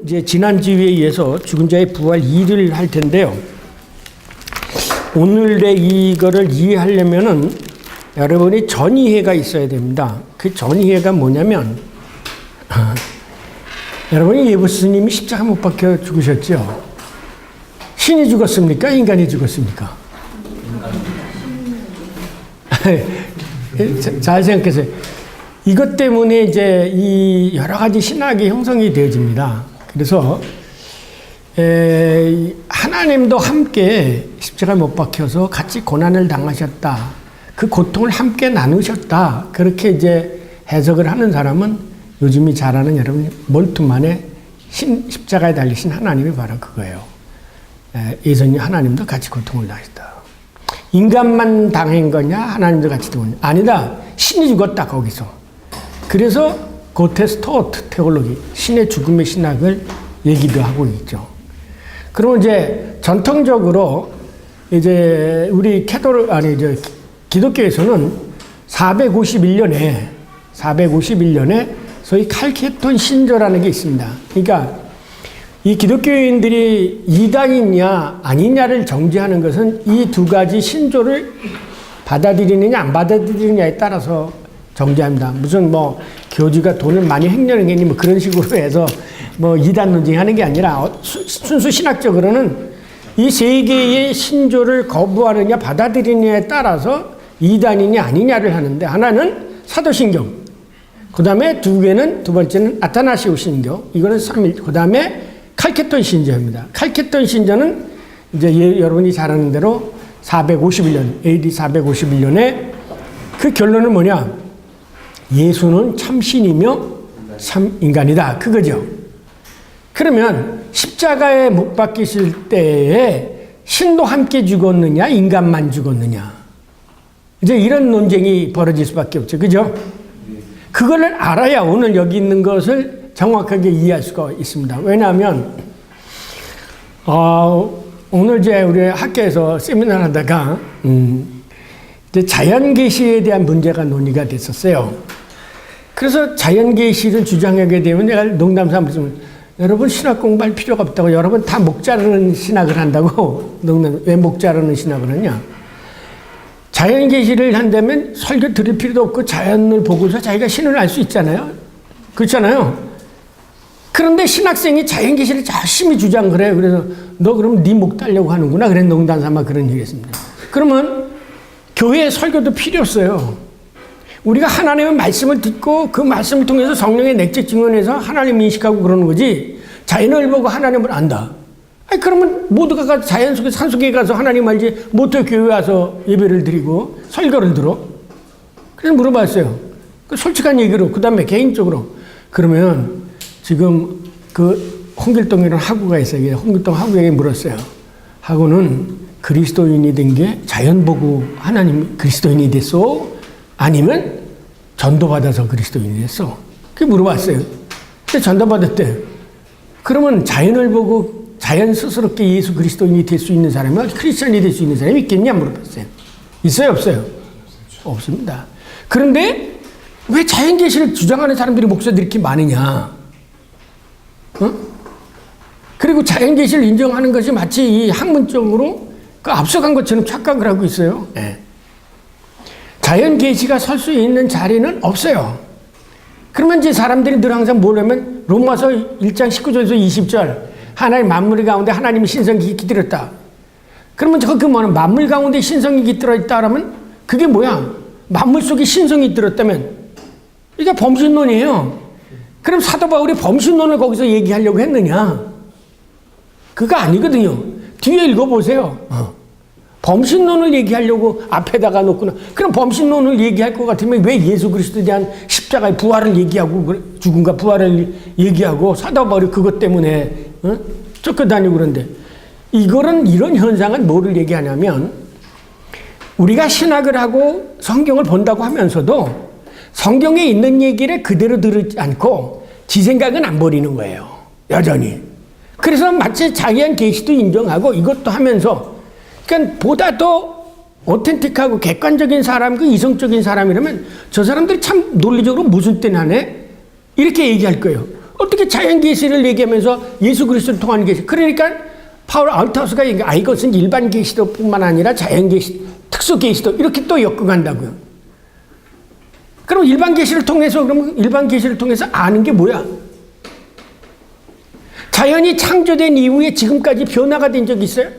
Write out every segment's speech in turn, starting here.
이제 지난주에 이어서 죽은 자의 부활 2를 할 텐데요. 오늘의 이거를 이해하려면은 여러분이 전이해가 있어야 됩니다. 그 전이해가 뭐냐면, 여러분이 예수님이 십자가 못 박혀 죽으셨죠? 신이 죽었습니까? 인간이 죽었습니까? 잘 생각해서요. 이것 때문에 이제 이 여러 가지 신학이 형성이 되어집니다. 그래서 하나님도 함께 십자가 못 박혀서 같이 고난을 당하셨다. 그 고통을 함께 나누셨다. 그렇게 이제 해석을 하는 사람은 요즘이 잘 아는 여러분 몰트만의 십자가에 달리신 하나님이 바로 그거예요. 예수님 하나님도 같이 고통을 당하셨다. 인간만 당한 거냐? 하나님도 같이 당한 거냐? 아니다. 신이 죽었다 거기서. 그래서 고테스토트 테올로기, 신의 죽음의 신학을 얘기도 하고 있죠. 그러면 이제 전통적으로 이제 우리 기독교에서는 451년에 소위 칼케톤 신조라는 게 있습니다. 그러니까 이 기독교인들이 이단이냐 아니냐를 정죄하는 것은 이 두 가지 신조를 받아들이느냐 안 받아들이느냐에 따라서 정죄합니다. 무슨 뭐 교주가 돈을 많이 횡령했니 뭐 그런 식으로 해서 뭐 이단 논쟁하는 게 아니라 순수 신학적으로는 이 세 개의 신조를 거부하느냐 받아들이느냐에 따라서 이단이냐 아니냐를 하는데, 하나는 사도신경, 그 다음에 두 번째는 아타나시오 신교, 이거는 3일, 그 다음에 칼케톤 신조입니다. 칼케톤 신조는 이제 여러분이 잘 아는 대로 451년, AD 451년에 그 결론은 뭐냐? 예수는 참신이며 참 인간이다. 그거죠. 그러면 십자가에 못 박히실 때에 신도 함께 죽었느냐, 인간만 죽었느냐. 이제 이런 논쟁이 벌어질 수밖에 없죠. 그죠? 그거를 알아야 오늘 여기 있는 것을 정확하게 이해할 수가 있습니다. 왜냐하면, 오늘 이제 우리 학교에서 세미나 하다가, 이제 자연계시에 대한 문제가 논의가 됐었어요. 그래서 자연계시를 주장하게 되면 내가 농담삼아 말씀을, 여러분 신학 공부할 필요가 없다고, 여러분 다 목 자르는 신학을 한다고. 왜 목 자르는 신학을 하냐? 자연계시를 한다면 설교 들을 필요도 없고 자연을 보고서 자기가 신을 알 수 있잖아요. 그렇잖아요. 그런데 신학생이 자연계시를 열심히 주장을 해요. 그래서 너 그럼 네 목 달려고 하는구나. 그래 농담삼아 그런 얘기했습니다. 그러면 교회 설교도 필요 없어요. 우리가 하나님의 말씀을 듣고 그 말씀을 통해서 성령의 내적 증언에서 하나님 인식하고 그러는 거지, 자연을 보고 하나님을 안다. 아니, 그러면 모두가 가서 자연 속에 산 속에 가서 하나님 알지, 못해 교회 와서 예배를 드리고 설교를 들어? 그래서 물어봤어요. 그 솔직한 얘기로, 그 다음에 개인적으로. 그러면 지금 그 홍길동이라는 학우가 있어요. 홍길동 학우에게 물었어요. 학우는 그리스도인이 된 게 자연 보고 하나님 그리스도인이 됐어? 아니면 전도받아서 그리스도인이 됐어? 그렇게 물어봤어요. 근데 전도받았대. 그러면 자연을 보고 자연스럽게 예수 그리스도인이 될 수 있는 사람이, 크리스천이 될 수 있는 사람이 있겠냐 물어봤어요. 있어요 없어요? 없습니다. 그런데 왜 자연계시를 주장하는 사람들이 목사들이 이렇게 많으냐? 그리고 자연계시를 인정하는 것이 마치 이 학문적으로 그 앞서간 것처럼 착각을 하고 있어요. 네. 자연계시가 설 수 있는 자리는 없어요. 그러면 이제 사람들이 늘 항상 뭐냐면 로마서 1장 19절에서 20절, 하나님 만물 가운데 하나님이 신성이 깃들었다. 그러면 그 뭐는 만물 가운데 신성이 깃들었다 그러면 그게 뭐야? 만물 속에 신성이 들었다면 이게 범신론이에요. 그럼 사도 바울이 범신론을 거기서 얘기하려고 했느냐? 그거 아니거든요. 뒤에 읽어보세요. 범신론을 얘기하려고 앞에다가 놓구나. 그럼 범신론을 얘기할 것 같으면 왜 예수 그리스도에 대한 십자가의 부활을 얘기하고, 죽음과 부활을 얘기하고 사도 바울이 그것 때문에 쫓겨다니고 그런데, 이런 현상은 뭐를 얘기하냐면, 우리가 신학을 하고 성경을 본다고 하면서도 성경에 있는 얘기를 그대로 들지 않고 지 생각은 안 버리는 거예요. 여전히. 그래서 마치 자기한 계시도 인정하고 이것도 하면서, 그러니까 보다 더 오텐틱하고 객관적인 사람, 그 이성적인 사람이라면 저 사람들이 참 논리적으로 무슨 땐 하네? 이렇게 얘기할 거예요. 어떻게 자연 계시를 얘기하면서 예수 그리스도를 통한 계시? 그러니까 파울 아우타우스가 이것은 일반 계시도뿐만 아니라 자연 계시, 특수 계시도 이렇게 또 엮어간다고요. 그럼 일반 계시를 통해서 아는 게 뭐야? 자연이 창조된 이후에 지금까지 변화가 된 적이 있어요?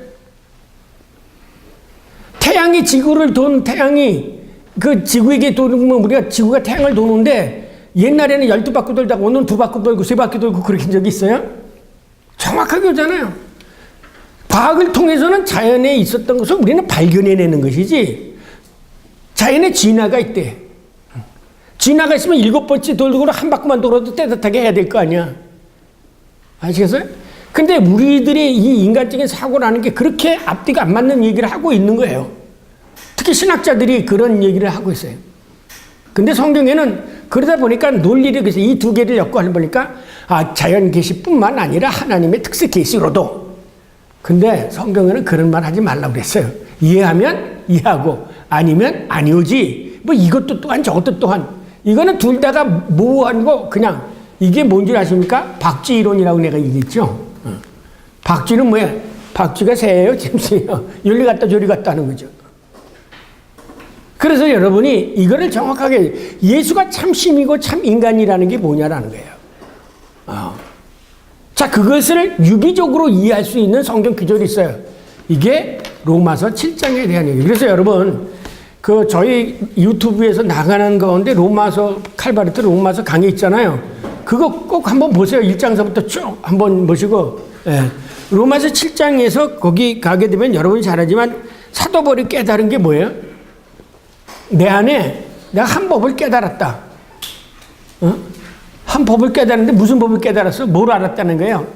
태양이 지구를 태양이 그 지구에게 도는 우리가 지구가 태양을 도는데 옛날에는 12바퀴 돌다가 오늘은 2바퀴 돌고 3바퀴 돌고 그렇게 한 적이 있어요? 정확하게 오잖아요. 과학을 통해서는 자연에 있었던 것을 우리는 발견해내는 것이지 자연에 진화가 있대. 진화가 있으면 7번째 돌고 한 바퀴만 돌아도 따뜻하게 해야 될 거 아니야. 아시겠어요? 근데 우리들의 이 인간적인 사고라는 게 그렇게 앞뒤가 안 맞는 얘기를 하고 있는 거예요. 특히 신학자들이 그런 얘기를 하고 있어요. 근데 성경에는 그러다 보니까 논리를 그래서 이 두 개를 엮어 보니까 자연 계시뿐만 아니라 하나님의 특수 계시로도. 근데 성경에는 그런 말 하지 말라고 그랬어요. 이해하면 이해하고 아니면 아니오지. 뭐 이것도 또한 저것도 또한. 이거는 둘 다가 모호한 거 그냥 이게 뭔지 아십니까? 박쥐 이론이라고 내가 얘기했죠. 박쥐는 뭐야? 박쥐가 새예요? 짐승이에요? 여기 갔다 저리 갔다 하는 거죠. 그래서 여러분이 이거를 정확하게 예수가 참 신이고 참 인간이라는 게 뭐냐라는 거예요. 자, 그것을 유기적으로 이해할 수 있는 성경 구절이 있어요. 이게 로마서 7장에 대한 얘기예요. 그래서 여러분 그 저희 유튜브에서 나가는 가운데 칼바르트 로마서 강의 있잖아요. 그거 꼭 한번 보세요. 1장서부터 쭉 한번 보시고. 예. 로마서 7장에서 거기 가게 되면 여러분이 잘 알지만 사도 바울이 깨달은 게 뭐예요? 내 안에 내가 한 법을 깨달았다. 한 법을 깨달았는데 무슨 법을 깨달았어? 뭘 알았다는 거예요?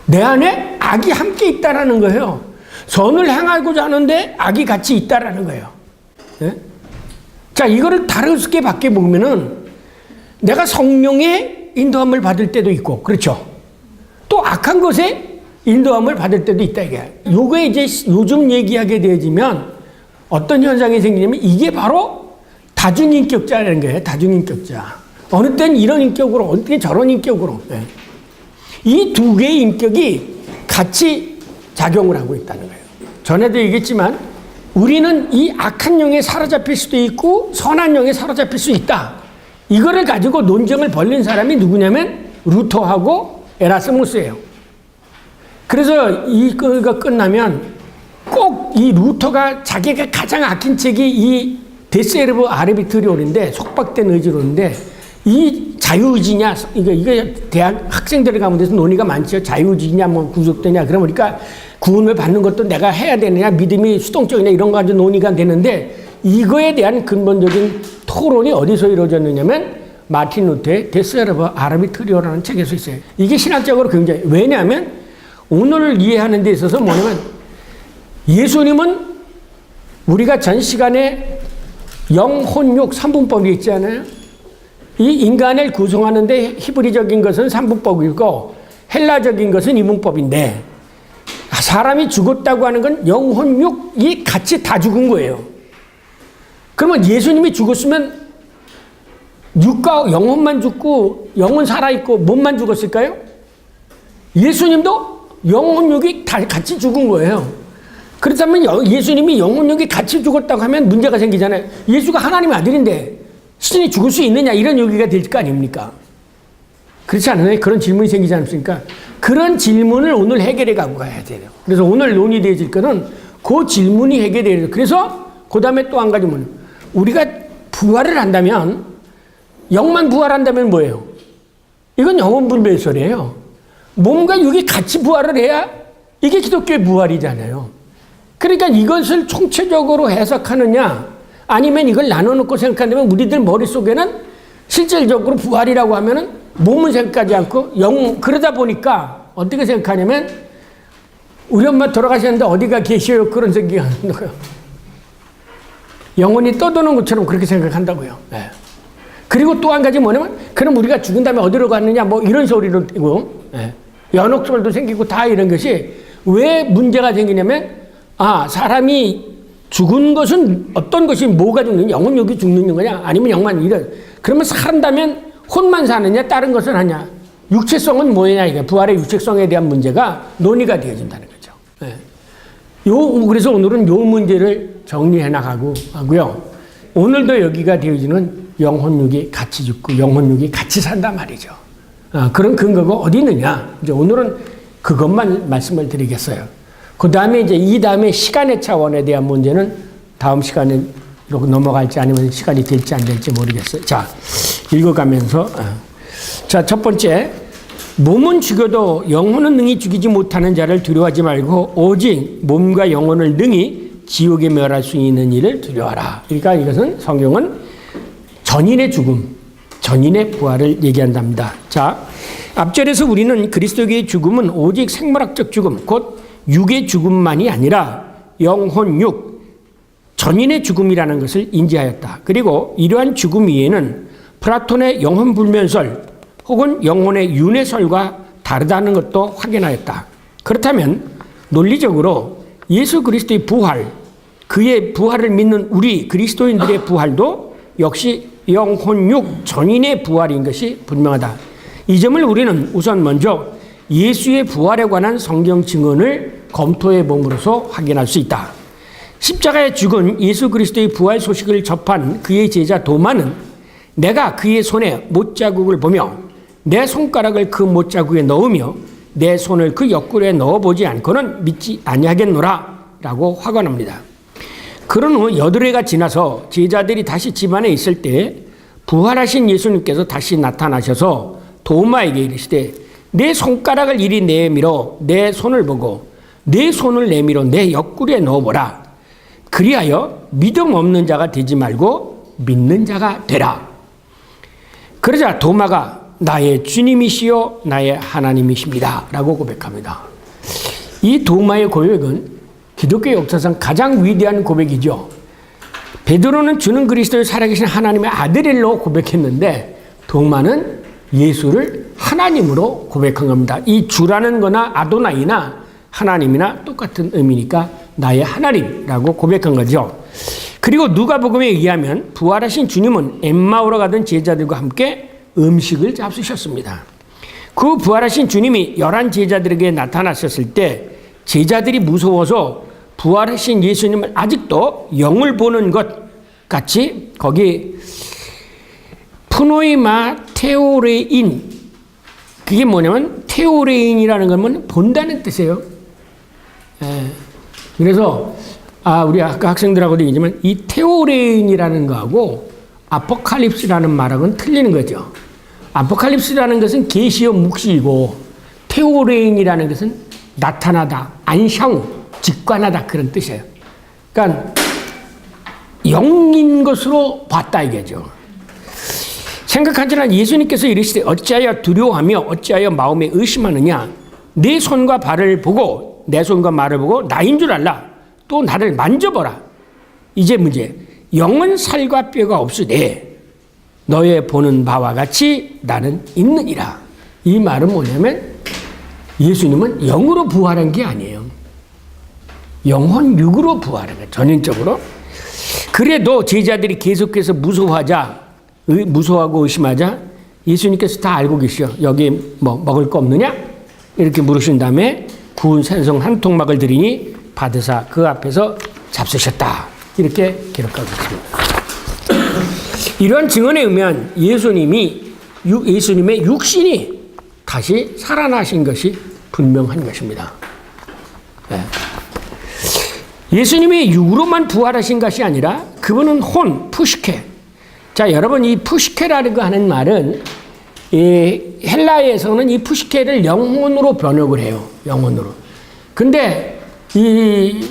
내 안에 악이 함께 있다라는 거예요. 선을 행하고자 하는데 악이 같이 있다라는 거예요. 예? 자, 이거를 다르게 밖에 보면은 내가 성령의 인도함을 받을 때도 있고, 그렇죠? 또 악한 것에 인도함을 받을 때도 있다, 이게. 요거에 이제 요즘 얘기하게 되어지면 어떤 현상이 생기냐면 이게 바로 다중인격자라는 거예요, 다중인격자. 어느 때는 이런 인격으로, 어느 때는 저런 인격으로. 네. 이 두 개의 인격이 같이 작용을 하고 있다는 거예요. 전에도 얘기했지만 우리는 이 악한 영에 사로잡힐 수도 있고 선한 영에 사로잡힐 수 있다. 이거를 가지고 논쟁을 벌린 사람이 누구냐면 루터하고 에라스무스예요. 그래서 이거가 끝나면 꼭 이 루터가 자기가 가장 아낀 책이 이 데스에르브 아르비트리온인데 속박된 의지론인데 이 자유의지냐 이거 대학 학생들 가운데서 논의가 많죠. 자유의지냐 뭐 구속되냐 그러니까 구원을 받는 것도 내가 해야 되느냐 믿음이 수동적이냐 이런 거 가지고 논의가 되는데 이거에 대한 근본적인 토론이 어디서 이루어졌느냐면 마틴 루터의 데스에르브 아르비트리오라는 책에서 있어요. 이게 신학적으로 굉장히 왜냐하면 오늘을 이해하는 데 있어서 뭐냐면 예수님은 우리가 전 시간에 영혼육 3분법이 있잖아요. 이 인간을 구성하는데 히브리적인 것은 3분법이고 헬라적인 것은 2분법인데 사람이 죽었다고 하는 건 영혼육이 같이 다 죽은 거예요. 그러면 예수님이 죽었으면 육과 영혼만 죽고 영혼 살아있고 몸만 죽었을까요? 예수님도 영혼육이 다 같이 죽은 거예요. 그렇다면 예수님이 영혼육이 같이 죽었다고 하면 문제가 생기잖아요. 예수가 하나님의 아들인데 신이 죽을 수 있느냐 이런 얘기가 될 거 아닙니까? 그렇지 않아요? 그런 질문이 생기지 않습니까? 그런 질문을 오늘 해결해 가고 가야 돼요. 그래서 오늘 논의되어질 거는 그 질문이 해결돼야 돼요. 그래서 그 다음에 또 한 가지 뭐냐. 우리가 부활을 한다면 영만 부활한다면 뭐예요? 이건 영혼분별설이에요. 몸과 육이 같이 부활을 해야 이게 기독교의 부활이잖아요. 그러니까 이것을 총체적으로 해석하느냐 아니면 이걸 나눠놓고 생각한다면 우리들 머릿속에는 실질적으로 부활이라고 하면은 몸은 생각하지 않고 그러다 보니까 어떻게 생각하냐면 우리 엄마 돌아가셨는데 어디가 계셔요? 그런 생각이 하는 거예요. 영혼이 떠도는 것처럼 그렇게 생각한다고요. 네. 그리고 또 한 가지 뭐냐면 그럼 우리가 죽은 다음에 어디로 갔느냐 뭐 이런 소리를 띄고 네. 연옥설도 생기고 다 이런 것이 왜 문제가 생기냐면 사람이 죽은 것은 어떤 것이 뭐가 죽는 영혼육이 죽는 거냐 아니면 영만 이런 그러면 산다면 혼만 사느냐 다른 것을 하냐 육체성은 뭐냐, 이게 부활의 육체성에 대한 문제가 논의가 되어진다는 거죠. 예. 그래서 오늘은 요 문제를 정리해 나가고 하고요. 오늘도 여기가 되어지는 영혼육이 같이 죽고 영혼육이 같이 산단 말이죠. 그런 근거가 어디 있느냐? 이제 오늘은 그것만 말씀을 드리겠어요. 그 다음에 이 다음에 시간의 차원에 대한 문제는 다음 시간에 넘어갈지 아니면 시간이 될지 안 될지 모르겠어요. 자, 읽어가면서. 자, 첫 번째. 몸은 죽여도 영혼은 능히 죽이지 못하는 자를 두려워하지 말고 오직 몸과 영혼을 능히 지옥에 멸할 수 있는 일을 두려워하라. 그러니까 이것은 성경은 전인의 죽음, 전인의 부활을 얘기한답니다. 자, 앞절에서 우리는 그리스도의 죽음은 오직 생물학적 죽음, 곧 육의 죽음만이 아니라 영혼 육, 전인의 죽음이라는 것을 인지하였다. 그리고 이러한 죽음 위에는 플라톤의 영혼 불면설 혹은 영혼의 윤회설과 다르다는 것도 확인하였다. 그렇다면 논리적으로 예수 그리스도의 부활, 그의 부활을 믿는 우리 그리스도인들의 부활도 역시 영혼육 전인의 부활인 것이 분명하다. 이 점을 우리는 우선 먼저 예수의 부활에 관한 성경 증언을 검토해 봄으로써 확인할 수 있다. 십자가에 죽은 예수 그리스도의 부활 소식을 접한 그의 제자 도마는 내가 그의 손에 못자국을 보며 내 손가락을 그 못자국에 넣으며 내 손을 그 옆구리에 넣어보지 않고는 믿지 아니하겠노라 라고 확언합니다. 그런 후 8회가 지나서 제자들이 다시 집안에 있을 때 부활하신 예수님께서 다시 나타나셔서 도마에게 이르시되 내 손가락을 이리 내밀어 내 손을 보고 내 손을 내밀어 내 옆구리에 넣어보라. 그리하여 믿음 없는 자가 되지 말고 믿는 자가 되라. 그러자 도마가 나의 주님이시요 나의 하나님이십니다 라고 고백합니다. 이 도마의 고백은 기독교 역사상 가장 위대한 고백이죠. 베드로는 주는 그리스도의 살아계신 하나님의 아들일로 고백했는데 도마는 예수를 하나님으로 고백한 겁니다. 이 주라는 거나 아도나이나 하나님이나 똑같은 의미니까 나의 하나님이라고 고백한 거죠. 그리고 누가복음에 의하면 부활하신 주님은 엠마오로 가던 제자들과 함께 음식을 잡수셨습니다. 그 부활하신 주님이 11 제자들에게 나타나셨을 때 제자들이 무서워서 부활하신 예수님을 아직도 영을 보는 것 같이 거기 프노이마 테오레인, 그게 뭐냐면 테오레인이라는 건 본다는 뜻이에요. 그래서 우리 아까 학생들하고도 얘기했지만 이 테오레인이라는 거하고 아포칼립스라는 말하고는 틀리는 거죠. 아포칼립스라는 것은 계시어 묵시이고 테오레인이라는 것은 나타나다, 안샹, 직관하다 그런 뜻이에요. 그러니까 영인 것으로 봤다 이게죠. 생각하지만 예수님께서 이르시되 어찌하여 두려워하며 어찌하여 마음에 의심하느냐. 내 손과 발을 보고 내 손과 말을 보고 나인 줄 알라. 또 나를 만져보라. 이제 문제. 영은 살과 뼈가 없으되 너의 보는 바와 같이 나는 있느니라. 이 말은 뭐냐면 예수님은 영으로 부활한 게 아니에요. 영혼 육으로 부활한 거예요. 전인적으로. 그래도 제자들이 계속해서 무서워하고 의심하자 예수님께서 다 알고 계시죠. 여기 뭐 먹을 거 없느냐? 이렇게 물으신 다음에 구운 생선 한 통막을 드리니 받으사 그 앞에서 잡수셨다. 이렇게 기록하고 있습니다. 이러한 증언에 의하면 예수님의 육신이 다시 살아나신 것이 분명한 것입니다. 예수님이 육으로만 부활하신 것이 아니라 그분은 푸시케. 자, 여러분 이 푸시케라는 거 하는 말은 헬라에서는 이 푸시케를 영혼으로 번역을 해요. 영혼으로. 근데 이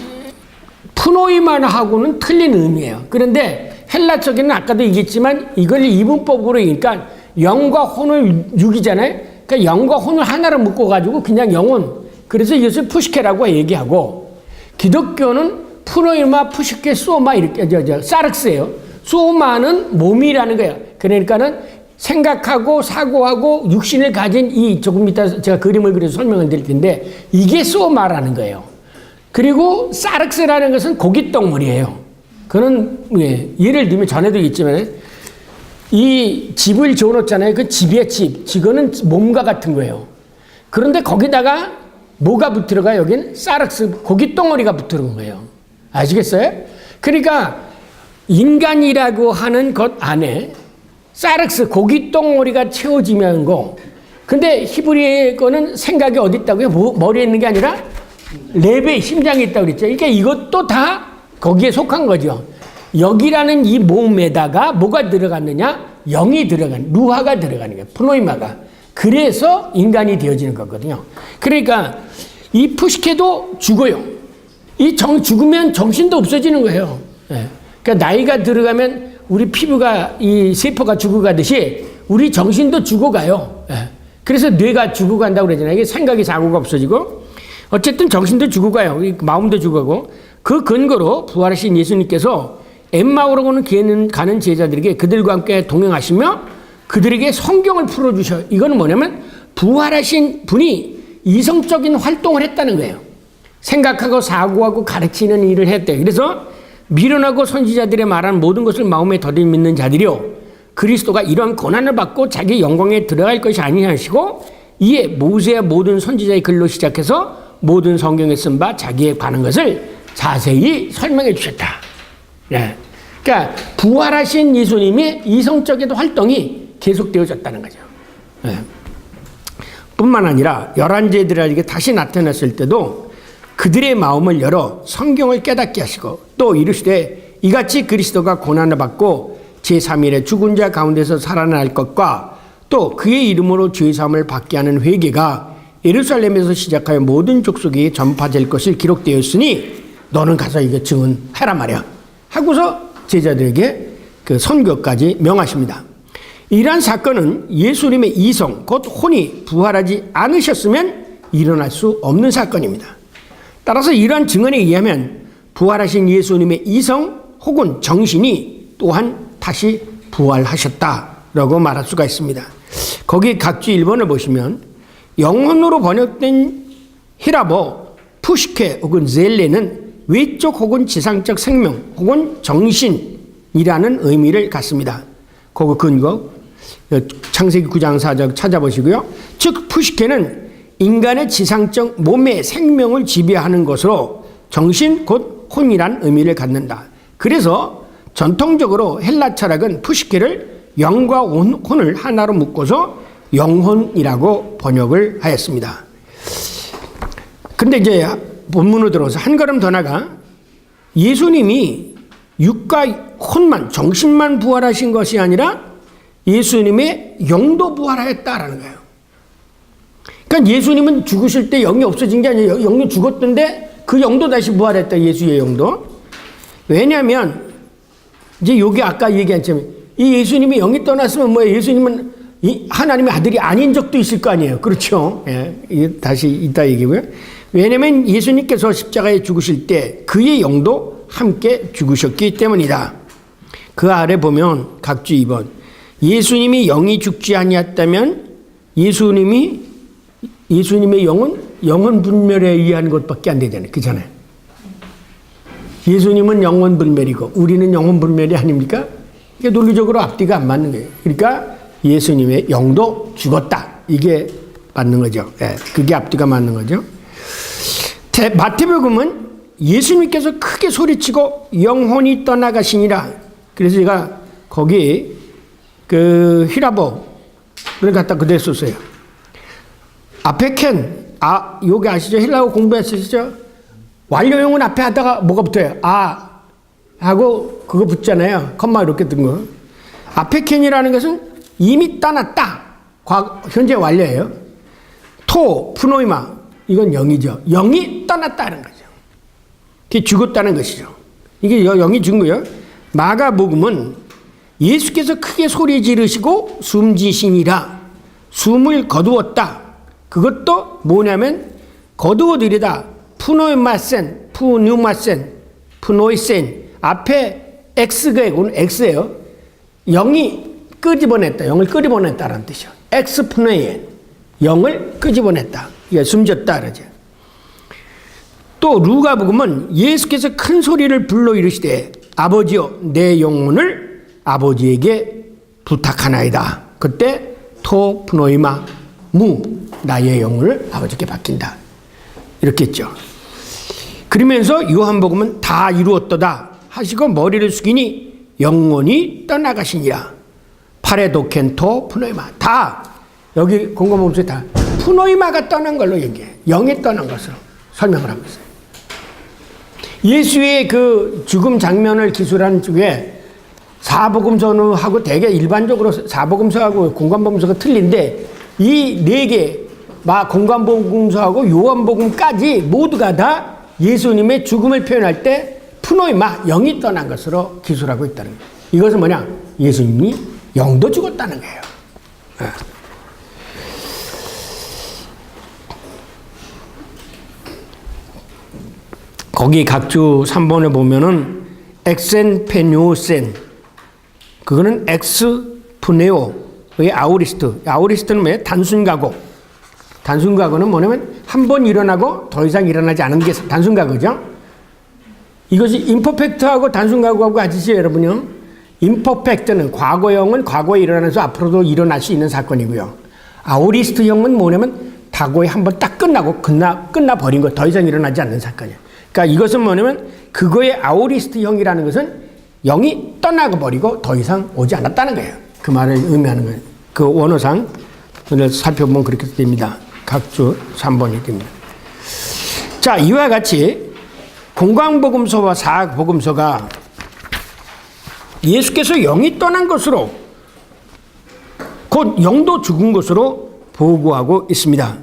푸노이만하고는 틀린 의미예요. 그런데 헬라 쪽에는 아까도 얘기했지만 이걸 이분법으로 그러니까 영과 혼을 육이잖아요. 그러니까 영과 혼을 하나로 묶어가지고 그냥 영혼. 그래서 이것을 푸시케라고 얘기하고 기독교는 푸노이마, 푸시케, 소마 이렇게 사르스예요. 소마는 몸이라는 거예요. 그러니까는 생각하고 사고하고 육신을 가진 이 조금 이따 제가 그림을 그려서 설명을 드릴 텐데 이게 소마라는 거예요. 그리고 사르스라는 것은 고깃덩어리예요. 그는 예를 들면 전에도 있지만 이 집을 지어놓잖아요. 그 집이야 집. 이거는 몸과 같은 거예요. 그런데 거기다가 뭐가 붙들어가? 여긴 사르스 고기 덩어리가 붙들어온 거예요. 아시겠어요? 그러니까 인간이라고 하는 것 안에 사르스 고기 덩어리가 채워지면 거. 근데 히브리의 거는 생각이 어디 있다고요? 머리에 있는 게 아니라 랩에 심장에 있다고 그랬죠. 그러니까 이것도 다 거기에 속한 거죠. 여기라는 이 몸에다가 뭐가 들어갔느냐? 영이 들어간, 루하가 들어가는 거예요. 프노이마가. 그래서 인간이 되어지는 거거든요. 그러니까 이 푸시케도 죽어요. 죽으면 정신도 없어지는 거예요. 예. 그러니까 나이가 들어가면 우리 피부가 이 세포가 죽어가듯이 우리 정신도 죽어가요. 예. 그래서 뇌가 죽어간다고 그러잖아요. 이게 생각이 사고가 없어지고 어쨌든 정신도 죽어가요. 마음도 죽어가고 그 근거로 부활하신 예수님께서 엠마오로 가는 제자들에게 그들과 함께 동행하시며 그들에게 성경을 풀어주셔요. 이거는 뭐냐면 부활하신 분이 이성적인 활동을 했다는 거예요. 생각하고 사고하고 가르치는 일을 했대요. 그래서 미련하고 선지자들의 말한 모든 것을 마음에 더디 믿는 자들이요. 그리스도가 이러한 고난을 받고 자기 영광에 들어갈 것이 아니하시고 이에 모세의 모든 선지자의 글로 시작해서 모든 성경에 쓴 바 자기에 관한 것을 자세히 설명해 주셨다. 네. 그러니까 부활하신 예수님의 이성적인 활동이 계속되어졌다는 거죠. 네. 뿐만 아니라 11제자들에게 다시 나타났을 때도 그들의 마음을 열어 성경을 깨닫게 하시고 또 이르시되 이같이 그리스도가 고난을 받고 제3일에 죽은 자 가운데서 살아날 것과 또 그의 이름으로 죄사함을 받게 하는 회개가 예루살렘에서 시작하여 모든 족속에 전파될 것을 기록되었으니 너는 가서 이거 증언하라 말이야. 하고서 제자들에게 그 선교까지 명하십니다. 이러한 사건은 예수님의 이성, 곧 혼이 부활하지 않으셨으면 일어날 수 없는 사건입니다. 따라서 이러한 증언에 의하면 부활하신 예수님의 이성 혹은 정신이 또한 다시 부활하셨다라고 말할 수가 있습니다. 거기 각주 1번을 보시면 영혼으로 번역된 히라보, 푸시케 혹은 젤레는 외적 혹은 지상적 생명 혹은 정신이라는 의미를 갖습니다. 그거 근거 창세기 9장 4절 찾아보시고요. 즉 푸시케는 인간의 지상적 몸의 생명을 지배하는 것으로 정신 곧 혼이란 의미를 갖는다. 그래서 전통적으로 헬라 철학은 푸시케를 영과 혼을 하나로 묶어서 영혼이라고 번역을 하였습니다. 근데 이제 본문으로 들어서 한 걸음 더 나가 예수님이 육과 혼만, 정신만 부활하신 것이 아니라 예수님의 영도 부활하였다라는 거예요. 그러니까 예수님은 죽으실 때 영이 없어진 게 아니에요. 영이 죽었던데 그 영도 다시 부활했다. 예수의 영도. 왜냐하면 이제 여기 아까 얘기했지만 이 예수님이 영이 떠났으면 뭐예요? 예수님은 하나님의 아들이 아닌 적도 있을 거 아니에요. 그렇죠? 예, 이게 다시 이따 얘기고요. 왜냐하면 예수님께서 십자가에 죽으실 때 그의 영도 함께 죽으셨기 때문이다. 그 아래 보면 각주 2번 예수님이 영이 죽지 아니었다면 예수님의 영은 분멸에 의한 것밖에 안 되잖아요. 그렇잖아요. 예수님은 영혼 분멸이고 우리는 영혼 분멸이 아닙니까? 이게 논리적으로 앞뒤가 안 맞는 거예요. 그러니까 예수님의 영도 죽었다. 이게 맞는 거죠. 네, 그게 앞뒤가 맞는 거죠. 마태복음은 예수님께서 크게 소리치고 영혼이 떠나가시니라. 그래서 제가 거기 그 히라보를 갖다 그대로 썼어요. 앞에 여기 아시죠? 헬라어 공부했으시죠? 완료형은 앞에 하다가 뭐가 붙어요? 하고 그거 붙잖아요. 컴마 이렇게 뜬 거. 앞에 캔이라는 것은 이미 떠났다. 현재 완료예요. 프노이마. 이건 영이죠. 영이 떠났다는 거죠. 그게 죽었다는 것이죠. 이게 영이 죽은 거예요. 마가복음은 예수께서 크게 소리 지르시고 숨지시니라. 숨을 거두었다. 그것도 뭐냐면 거두어들이다. 푸노이마센, 푸노이센. 앞에 X가 X예요. 영이 끄집어냈다. 영을 끄집어냈다라는 뜻이요. 엑스푸네이엔. 영을 끄집어냈다. 이게 숨졌다 그러죠. 또 루가복음은 예수께서 큰 소리를 불러 이르시되 아버지여 내 영혼을 아버지에게 부탁하나이다. 그때 토 프노이마 무 나의 영을 아버지께 맡긴다. 이렇게 했죠. 그러면서 요한복음은 다 이루었도다 하시고 머리를 숙이니 영혼이 떠나가시니라. 파레도켄토 프노이마 다 여기 공고문서에 다 프노이마가 떠난 걸로 얘기해. 영이 떠난 것으로 설명을 하고 있어요. 예수의 그 죽음 장면을 기술한 쪽에 사복음서하고 되게 일반적으로 사복음서하고 공관복음서가 틀린데 이 네 개, 공관복음서하고 요한복음까지 모두가 다 예수님의 죽음을 표현할 때 프노이마, 영이 떠난 것으로 기술하고 있다는 거예요. 이것은 뭐냐? 예수님이 영도 죽었다는 거예요. 거기 각주 3번에 보면은 엑센페뇨센 그거는 엑스푸네오의 아우리스트. 아우리스트는 뭐예요? 단순가고. 단순가고는 뭐냐면 한 번 일어나고 더 이상 일어나지 않은 게 단순가고죠. 이것이 임퍼펙트하고 단순가고하고 같이요, 여러분요. 임퍼펙트는 과거형은 과거에 일어나서 앞으로도 일어날 수 있는 사건이고요. 아우리스트형은 뭐냐면 과거에 한 번 딱 끝나고 끝나버린 거, 더 이상 일어나지 않는 사건이에요. 그러니까 이것은 뭐냐면 그거의 아우리스트형이라는 것은 영이 떠나고 버리고 더 이상 오지 않았다는 거예요. 그 말을 의미하는 거예요. 그 원어상 오늘 살펴보면 그렇게 됩니다. 각주 3번이 됩니다. 자, 이와 같이 공관복음서와 사복음서가 예수께서 영이 떠난 것으로 곧 영도 죽은 것으로 보고하고 있습니다.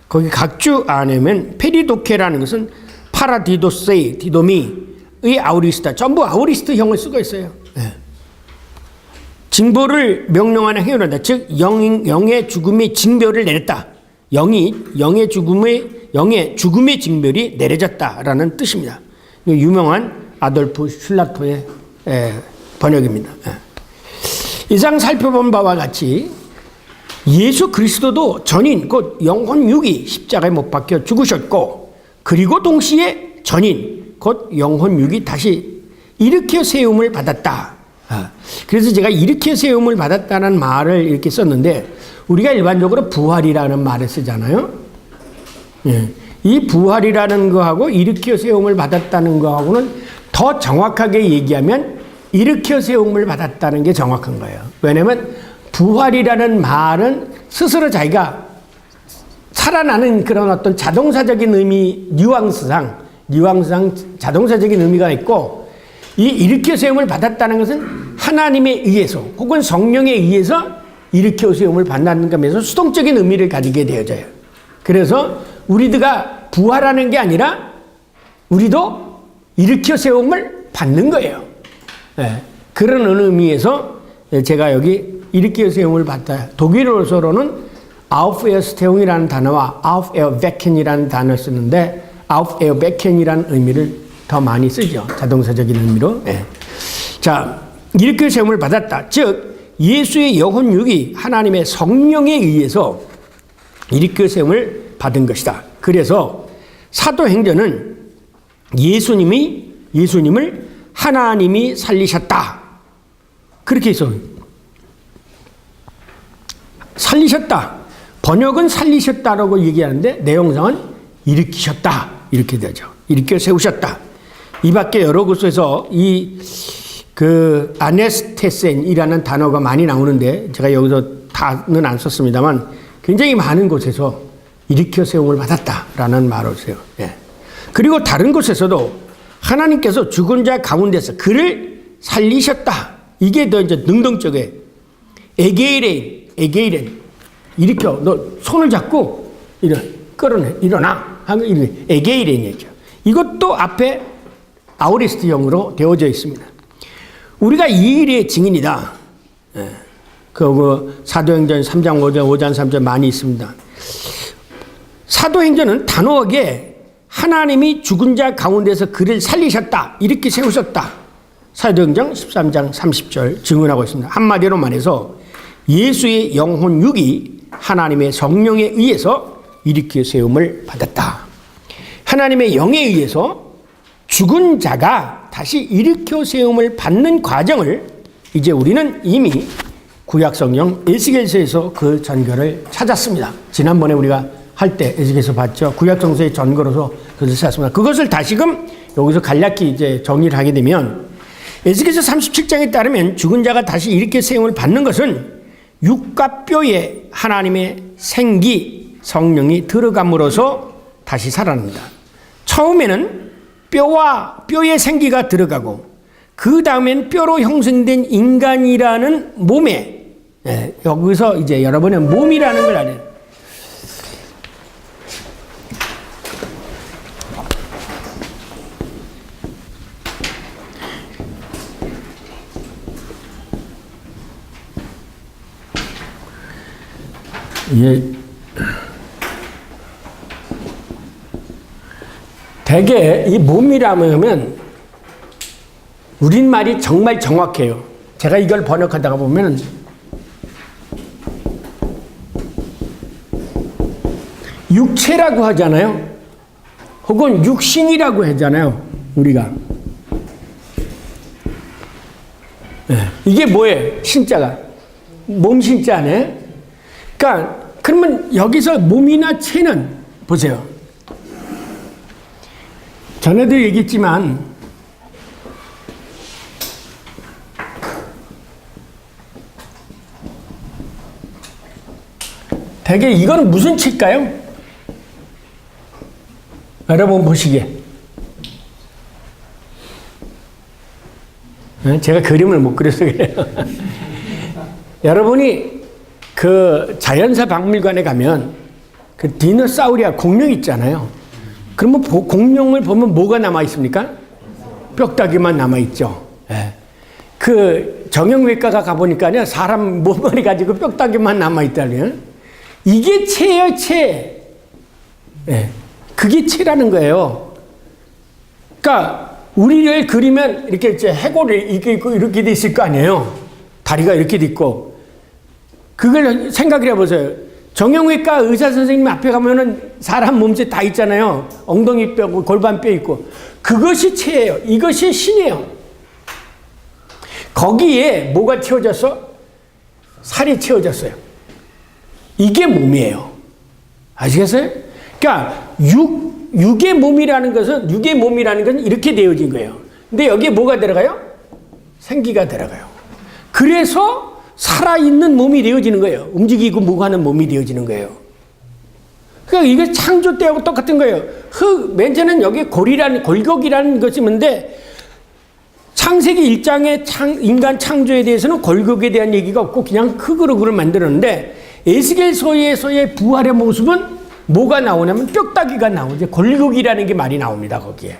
거기 각주 안에면 페리도케라는 것은 파라디도세이, 디도미의 아우리스타, 전부 아우리스트형을 쓰고 있어요. 네. 징벌을 명령하는 행위로다. 즉 영의 죽음의 징벌을 내렸다. 영의 죽음의 징벌이 내려졌다라는 뜻입니다. 유명한 아돌프 슐라토의 번역입니다. 이상 살펴본 바와 같이 예수 그리스도도 전인 곧 영혼 육이 십자가에 못 박혀 죽으셨고 그리고 동시에 전인 곧 영혼 육이 다시 일으켜 세움을 받았다. 그래서 제가 일으켜 세움을 받았다는 말을 이렇게 썼는데 우리가 일반적으로 부활이라는 말을 쓰잖아요. 이 부활이라는 거하고 일으켜 세움을 받았다는 거하고는 더 정확하게 얘기하면 일으켜 세움을 받았다는 게 정확한 거예요. 왜냐하면 부활이라는 말은 스스로 자기가 살아나는 그런 어떤 자동사적인 의미, 뉘앙스상 자동사적인 의미가 있고 이 일으켜 세움을 받았다는 것은 하나님에 의해서 혹은 성령에 의해서 일으켜 세움을 받는 것에서 수동적인 의미를 가지게 되어져요. 그래서 우리가 부활하는 게 아니라 우리도 일으켜 세움을 받는 거예요. 네. 그런 의미에서 제가 여기 일으켜 세움을 받다. 독일어로서는 아우프에어스테웅이라는 단어와 아우프에어베켄이라는 단어를 쓰는데 아우프에어베켄이라는 의미를 더 많이 쓰죠. 자동사적인 의미로. 네. 자, 일으켜 세움을 받았다. 즉 예수의 영혼 육이 하나님의 성령에 의해서 일으켜 세움을 받은 것이다. 그래서 사도행전은 예수님을 하나님이 살리셨다. 그렇게 해서 살리셨다. 번역은 살리셨다라고 얘기하는데 내용상은 일으키셨다. 이렇게 되죠. 일으켜 세우셨다. 이 밖에 여러 곳에서 아네스테센이라는 단어가 많이 나오는데 제가 여기서 다는 안 썼습니다만 굉장히 많은 곳에서 일으켜 세움을 받았다라는 말을 써요. 예. 그리고 다른 곳에서도 하나님께서 죽은 자 가운데서 그를 살리셨다. 이게 더 이제 능동적이에요. 에게이렌. 일으켜. 너 손을 잡고 끌어내. 하는 에게이렌이죠. 이것도 앞에 아우리스트형으로 되어져 있습니다. 우리가 이 일의 증인이다. 예. 사도행전 3장 5장 3장 많이 있습니다. 사도행전은 단호하게 하나님이 죽은 자 가운데서 그를 살리셨다. 이렇게 세우셨다. 사도행전 13장 30절 증언하고 있습니다. 한마디로 말해서 예수의 영혼 육이 하나님의 성령에 의해서 일으켜 세움을 받았다. 하나님의 영에 의해서 죽은 자가 다시 일으켜 세움을 받는 과정을 이제 우리는 이미 구약 성경 에스겔서에서 그 전거를 찾았습니다. 지난번에 우리가 할 때 에스겔서 봤죠. 구약 성서의 전거로서 그것을 찾았습니다. 그것을 다시금 여기서 간략히 이제 정리를 하게 되면 에스겔서 37장에 따르면 죽은 자가 다시 일으켜 세움을 받는 것은 육과 뼈에 하나님의 생기 성령이 들어감으로써 다시 살아납니다. 처음에는 뼈와 뼈의 생기가 들어가고 그 다음엔 뼈로 형성된 인간이라는 몸에 여기서 이제 여러분의 몸이라는 걸 알아요. 예. 대개 이 몸이라면 우린말이 정말 정확해요. 제가 이걸 번역하다가 보면 육체라고 하잖아요. 혹은 육신이라고 하잖아요. 우리가. 네. 이게 뭐예요? 신자가. 몸 신자네. 그러니까 그러면 여기서 몸이나 체는 보세요. 전에도 얘기했지만 대개 이거는 무슨 체일까요? 여러분 보시기에 제가 그림을 못 그려서 그래요. 여러분이 그 자연사 박물관에 가면 그 디노사우리아 공룡 있잖아요. 그러면 공룡을 보면 뭐가 남아 있습니까? 뼈다귀만 남아 있죠. 예. 그 정형외과가 가보니까요, 사람 몸을 가지고 뼈다귀만 남아 있다고요. 이게 체예요, 체. 예. 그게 체라는 거예요. 그러니까 우리를 그리면 이렇게 이제 해골이 이렇게 있고 이렇게 돼 있을 거 아니에요. 다리가 이렇게 돼 있고. 그걸 생각을 해보세요. 정형외과 의사 선생님 앞에 가면은 사람 몸체 다 있잖아요. 엉덩이 뼈고 골반뼈 있고. 그것이 체예요. 이것이 신이에요. 거기에 뭐가 채워졌어? 살이 채워졌어요. 이게 몸이에요. 아시겠어요? 그러니까 육의 몸이라는 것은 이렇게 되어진 거예요. 근데 여기에 뭐가 들어가요? 생기가 들어가요. 그래서 살아있는 몸이 되어지는 거예요. 움직이고 뭐하는 몸이 되어지는 거예요. 그러니까 이게 창조 때하고 똑같은 거예요. 맨 처음에는 여기 골격이라는 것이 있는데 창세기 1장의 인간 창조에 대해서는 골격에 대한 얘기가 없고 그냥 흙으로 그걸 만들었는데 에스겔서에서의 부활의 모습은 뭐가 나오냐면 뼈다귀가 나오죠. 골격이라는 게 말이 나옵니다. 거기에.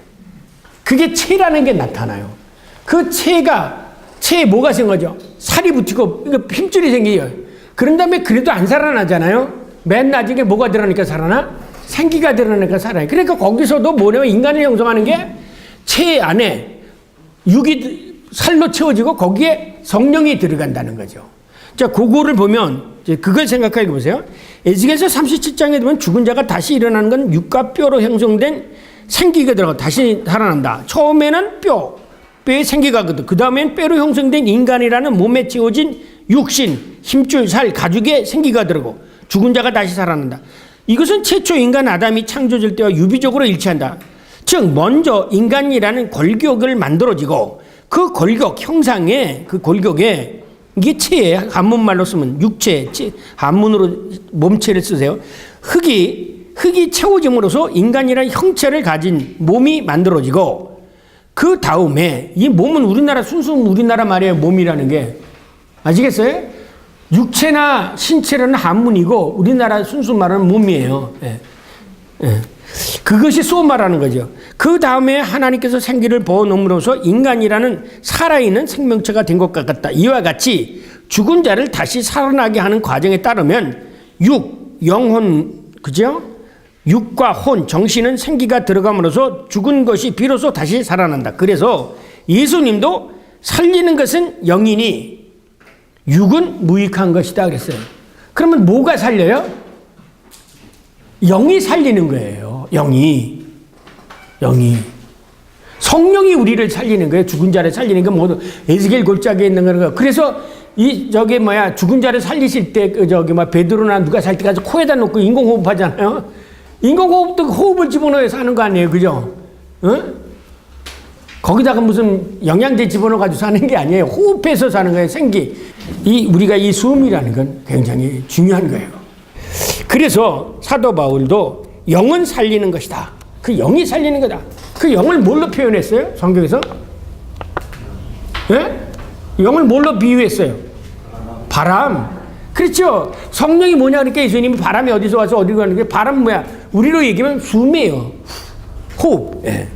그게 체라는 게 나타나요. 그 체에 뭐가 생겨죠? 살이 붙이고 힘줄이 생겨요. 그런 다음에 그래도 안 살아나잖아요. 맨 나중에 뭐가 드러나니까 살아나? 생기가 드러나니까 살아요. 그러니까 거기서도 뭐냐면 인간을 형성하는 게 체 안에 육이 살로 채워지고 거기에 성령이 들어간다는 거죠. 자, 그거를 보면 이제 그걸 생각해 보세요. 에스겔서 37장에 보면 죽은 자가 다시 일어나는 건 육과 뼈로 형성된 생기가 들어가 다시 살아난다. 처음에는 뼈에 생기가 거든. 그 다음엔 뼈로 형성된 인간이라는 몸에 채워진 육신, 힘줄, 살, 가죽에 생기가 들어가고 죽은 자가 다시 살아난다. 이것은 최초 인간 아담이 창조될 때와 유비적으로 일치한다. 즉 먼저 인간이라는 골격을 만들어지고 그 골격 형상에 그 골격에 이게 체예요. 한문말로 쓰면 육체, 한문으로 몸체를 쓰세요. 흙이 채워짐으로써 인간이라는 형체를 가진 몸이 만들어지고 그 다음에 이 몸은 순수 우리나라 말이에요. 몸이라는 게. 아시겠어요? 육체나 신체라는 한문이고 우리나라 순수 말하는 몸이에요. 예. 예. 그것이 쏘 말하는 거죠. 그 다음에 하나님께서 생기를 부어놓음으로써 인간이라는 살아있는 생명체가 된 것 같다. 이와 같이 죽은 자를 다시 살아나게 하는 과정에 따르면 영혼, 그죠? 육과 혼, 정신은 생기가 들어감으로써 죽은 것이 비로소 다시 살아난다. 그래서 예수님도 살리는 것은 영이니 육은 무익한 것이다 그랬어요. 그러면 뭐가 살려요? 영이 살리는 거예요. 영이. 성령이 우리를 살리는 거예요. 죽은 자를 살리는 건 모두 에스겔 골짜기에 있는 거예요. 그래서 죽은 자를 살리실 때 베드로나 누가 살 때까지 코에다 놓고 인공호흡 하잖아요. 인공호흡도 호흡을 집어넣어서 하는 거 아니에요, 그죠? 거기다가 무슨 영양제 집어넣어 가지고 사는 게 아니에요. 호흡해서 사는 거예요, 생기. 우리가 이 숨이라는 건 굉장히 중요한 거예요. 그래서 사도 바울도 영은 살리는 것이다. 그 영이 살리는 거다. 그 영을 뭘로 표현했어요? 성경에서? 예? 영을 뭘로 비유했어요? 바람. 그렇죠. 성령이 뭐냐 그러니까 예수님이 바람이 어디서 와서 어디로 가는 게 바람 뭐야? 우리로 얘기하면 숨이에요. 호흡. 예.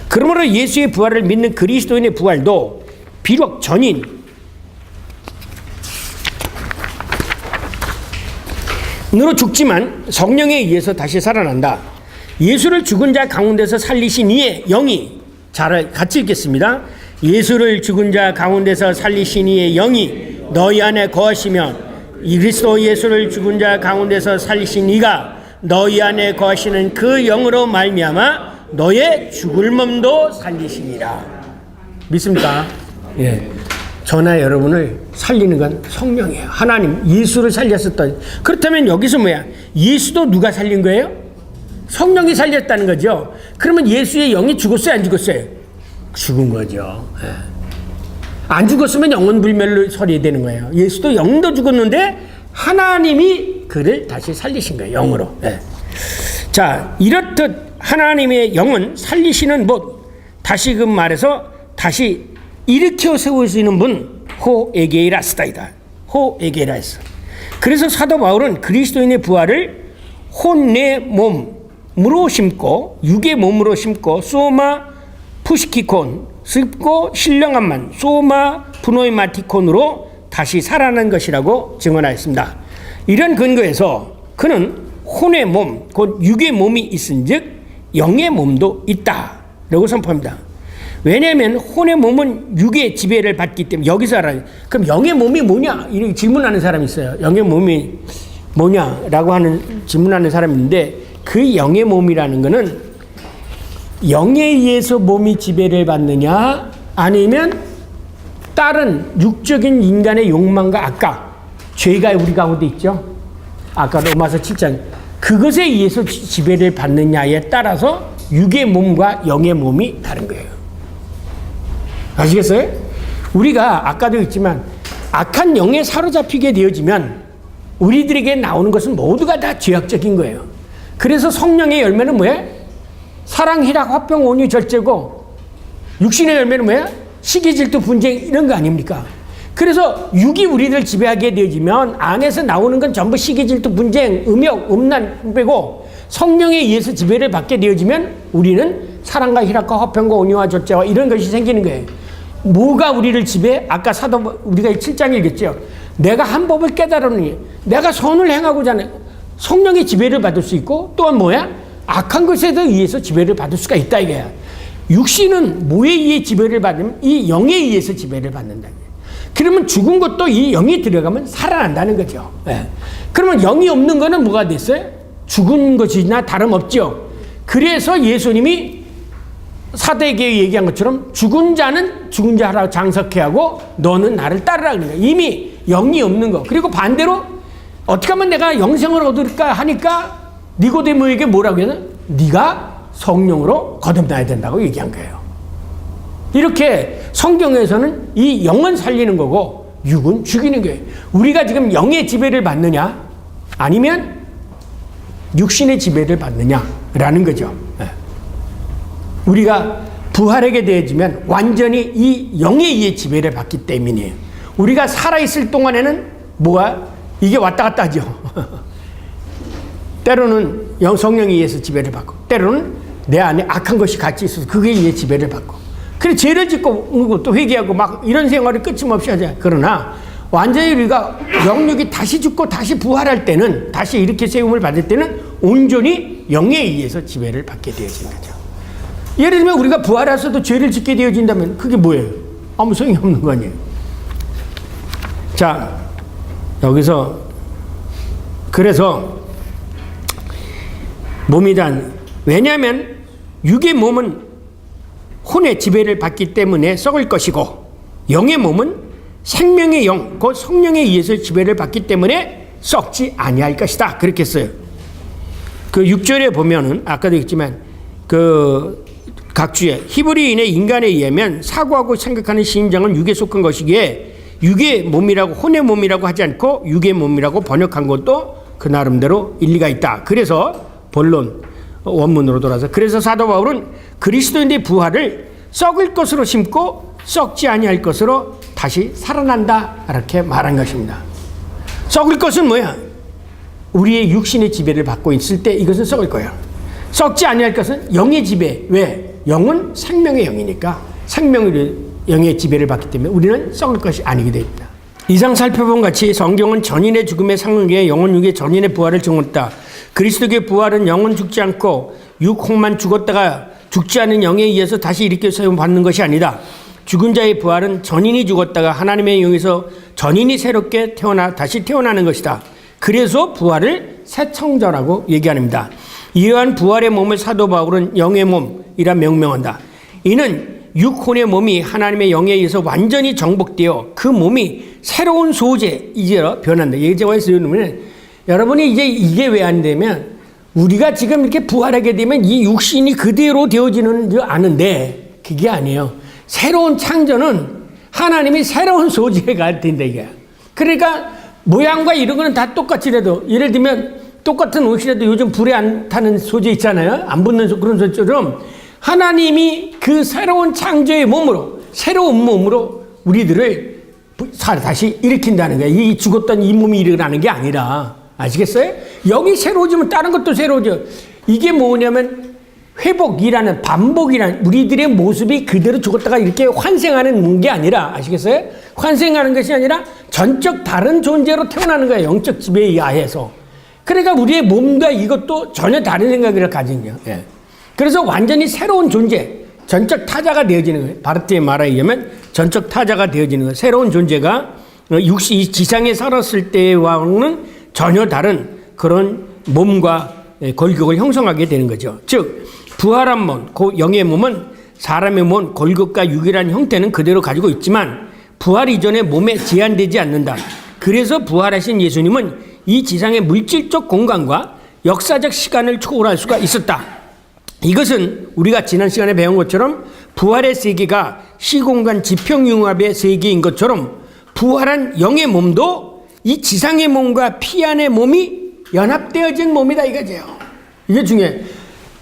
그러므로 예수의 부활을 믿는 그리스도인의 부활도 비록 전인 으로 죽지만 성령에 의해서 다시 살아난다. 예수를 죽은 자 가운데서 살리신 이의 영이, 잘 같이 읽겠습니다. 예수를 죽은 자 가운데서 살리신 이의 영이 너희 안에 거하시면 그리스도 예수를 죽은 자 가운데서 살리신 이가 너희 안에 거하시는 그 영으로 말미암아 너의 죽을 몸도 살리시니라. 믿습니까? 예. 저나 여러분을 살리는 건 성령이에요. 하나님, 예수를 살렸었던. 그렇다면 여기서 뭐야? 예수도 누가 살린 거예요? 성령이 살렸다는 거죠. 그러면 예수의 영이 죽었어요, 안 죽었어요? 죽은 거죠. 예. 안 죽었으면 영원불멸로 처리해야 되는 거예요. 예수도 영도 죽었는데 하나님이 그를 다시 살리신 거예요, 영으로. 예. 자, 이렇듯 하나님의 영은 살리시는 다시금 말해서 다시 일으켜 세우시는 분, 호에게이라스다이다. 호에게이라스. 그래서 사도 바울은 그리스도인의 부활을 혼내 몸으로 심고, 육의 몸으로 심고, 소마 푸시키콘, 습고 신령함만, 소마 프노이마티콘으로 다시 살아난 것이라고 증언하였습니다. 이런 근거에서 그는 혼의 몸, 곧 육의 몸이 있은즉 영의 몸도 있다라고 선포합니다. 왜냐하면 혼의 몸은 육의 지배를 받기 때문에. 여기서 알아요. 그럼 영의 몸이 뭐냐? 이렇게 질문하는 사람이 있어요. 영의 몸이 뭐냐라고 하는 질문하는 사람이 있는데, 그 영의 몸이라는 거는 영에 의해서 몸이 지배를 받느냐, 아니면 다른 육적인 인간의 욕망과 아까 죄가 우리 가운데 있죠. 아까 로마서 7장 그것에 의해서 지배를 받느냐에 따라서 육의 몸과 영의 몸이 다른 거예요. 아시겠어요? 우리가 아까도 했지만 악한 영에 사로잡히게 되어지면 우리들에게 나오는 것은 모두가 다 죄악적인 거예요. 그래서 성령의 열매는 뭐예요? 사랑, 희락, 화평, 온유, 절제고, 육신의 열매는 뭐예요? 시기, 질투, 분쟁, 이런 거 아닙니까? 그래서 육이 우리를 지배하게 되어지면 안에서 나오는 건 전부 시기, 질투, 분쟁, 음욕, 음란 빼고 성령에 의해서 지배를 받게 되어지면 우리는 사랑과 희락과 화평과 온유와 절제와 이런 것이 생기는 거예요. 뭐가 우리를 지배해? 아까 우리가 7장에 읽었죠. 내가 한 법을 깨달으니 내가 선을 행하고자 하는 성령의 지배를 받을 수 있고, 또한 뭐야? 악한 것에도 의해서 지배를 받을 수가 있다 이거야. 육신은 뭐에 의해 지배를 받으면 이 영에 의해서 지배를 받는다. 그러면 죽은 것도 이 영이 들어가면 살아난다는 거죠. 예. 그러면 영이 없는 거는 뭐가 됐어요? 죽은 것이나 다름없죠. 그래서 예수님이 사대에게 얘기한 것처럼 죽은 자는 죽은 자라고 장석해 하고 너는 나를 따르라 그러는 거예요. 이미 영이 없는 거. 그리고 반대로 어떻게 하면 내가 영생을 얻을까 하니까 니고데모에게 뭐라고 해서 네가 성령으로 거듭나야 된다고 얘기한 거예요. 이렇게 성경에서는 이 영은 살리는 거고 육은 죽이는 거예요. 우리가 지금 영의 지배를 받느냐 아니면 육신의 지배를 받느냐라는 거죠. 우리가 부활하게 되어지면 완전히 이 영에 의해 지배를 받기 때문이에요. 우리가 살아있을 동안에는 이게 왔다 갔다 하죠. 때로는 성령에 의해서 지배를 받고, 때로는 내 안에 악한 것이 같이 있어서 그게 의해 지배를 받고, 그래 죄를 짓고 또 회개하고 막 이런 생활을 끊임없이 하자. 그러나 완전히 우리가 영육이 다시 죽고 다시 부활할 때는, 다시 이렇게 세움을 받을 때는 온전히 영에 의해서 지배를 받게 되어진 거죠. 예를 들면 우리가 부활해서도 죄를 짓게 되어진다면 그게 뭐예요? 아무 소용이 없는 거 아니에요. 자, 여기서 그래서 몸이란, 왜냐하면 육의 몸은 혼의 지배를 받기 때문에 썩을 것이고 영의 몸은 생명의 영, 곧 성령에 의해서 지배를 받기 때문에 썩지 아니할 것이다. 그렇게 써요. 그 6절에 보면은 아까도 했지만 그 각주에 히브리인의 인간에 의하면 사고하고 생각하는 심장은 육에 속한 것이기에 육의 몸이라고 혼의 몸이라고 하지 않고 육의 몸이라고 번역한 것도 그 나름대로 일리가 있다. 그래서 본론 원문으로 돌아서 그래서 사도 바울은 그리스도인의 부활을 썩을 것으로 심고 썩지 아니할 것으로 다시 살아난다 이렇게 말한 것입니다. 썩을 것은 뭐야? 우리의 육신의 지배를 받고 있을 때 이것은 썩을 거야. 썩지 아니할 것은 영의 지배. 왜? 영은 생명의 영이니까 생명의 영의 지배를 받기 때문에 우리는 썩을 것이 아니게 됩니다. 이상 살펴본 같이 성경은 전인의 죽음에 상응해 영혼 육의 전인의 부활을 정했다. 그리스도의 부활은 영은 죽지 않고 육혼만 죽었다가 죽지 않은 영에 의해서 다시 일으켜 세움받는 것이 아니다. 죽은 자의 부활은 전인이 죽었다가 하나님의 영에서 전인이 새롭게 다시 태어나는 것이다. 그래서 부활을 새 창조라고 얘기합니다. 이러한 부활의 몸을 사도 바울은 영의 몸이라 명명한다. 이는 육혼의 몸이 하나님의 영에 의해서 완전히 정복되어 그 몸이 새로운 소재이제로 변한다. 예제와 있으면 여러분이 이제 이게 왜 안 되면 우리가 지금 이렇게 부활하게 되면 이 육신이 그대로 되어지는 줄 아는데 그게 아니에요. 새로운 창조는 하나님이 새로운 소재가 된다 이게. 그러니까 모양과 이런 거는 다 똑같이라도 예를 들면 똑같은 옷이라도 요즘 불에 안 타는 소재 있잖아요. 안 붙는 그런 소재처럼 하나님이 그 새로운 창조의 몸으로 새로운 몸으로 우리들을 다시 일으킨다는 거예요. 이 죽었던 이 몸이 일어나는 게 아니라 아시겠어요? 여기 새로워지면 다른 것도 새로워져. 이게 뭐냐면 회복이라는 반복이라는 우리들의 모습이 그대로 죽었다가 이렇게 환생하는 게 아니라 아시겠어요? 환생하는 것이 아니라 전적 다른 존재로 태어나는 거예요. 영적 지배에 의해서. 그러니까 우리의 몸과 이것도 전혀 다른 생각을 가진 거예요. 예. 그래서 완전히 새로운 존재, 전적 타자가 되어지는 거예요. 바르트의 말에 의하면 전적 타자가 되어지는 거예요. 새로운 존재가 이 지상에 살았을 때와는 전혀 다른 그런 몸과 골격을 형성하게 되는 거죠. 즉 부활한 몸, 그 영의 몸은 사람의 몸, 골격과 육이라는 형태는 그대로 가지고 있지만 부활 이전에 몸에 제한되지 않는다. 그래서 부활하신 예수님은 이 지상의 물질적 공간과 역사적 시간을 초월할 수가 있었다. 이것은 우리가 지난 시간에 배운 것처럼 부활의 세계가 시공간 지평융합의 세계인 것처럼 부활한 영의 몸도 이 지상의 몸과 피 안의 몸이 연합되어진 몸이다 이거죠. 이게 중요해.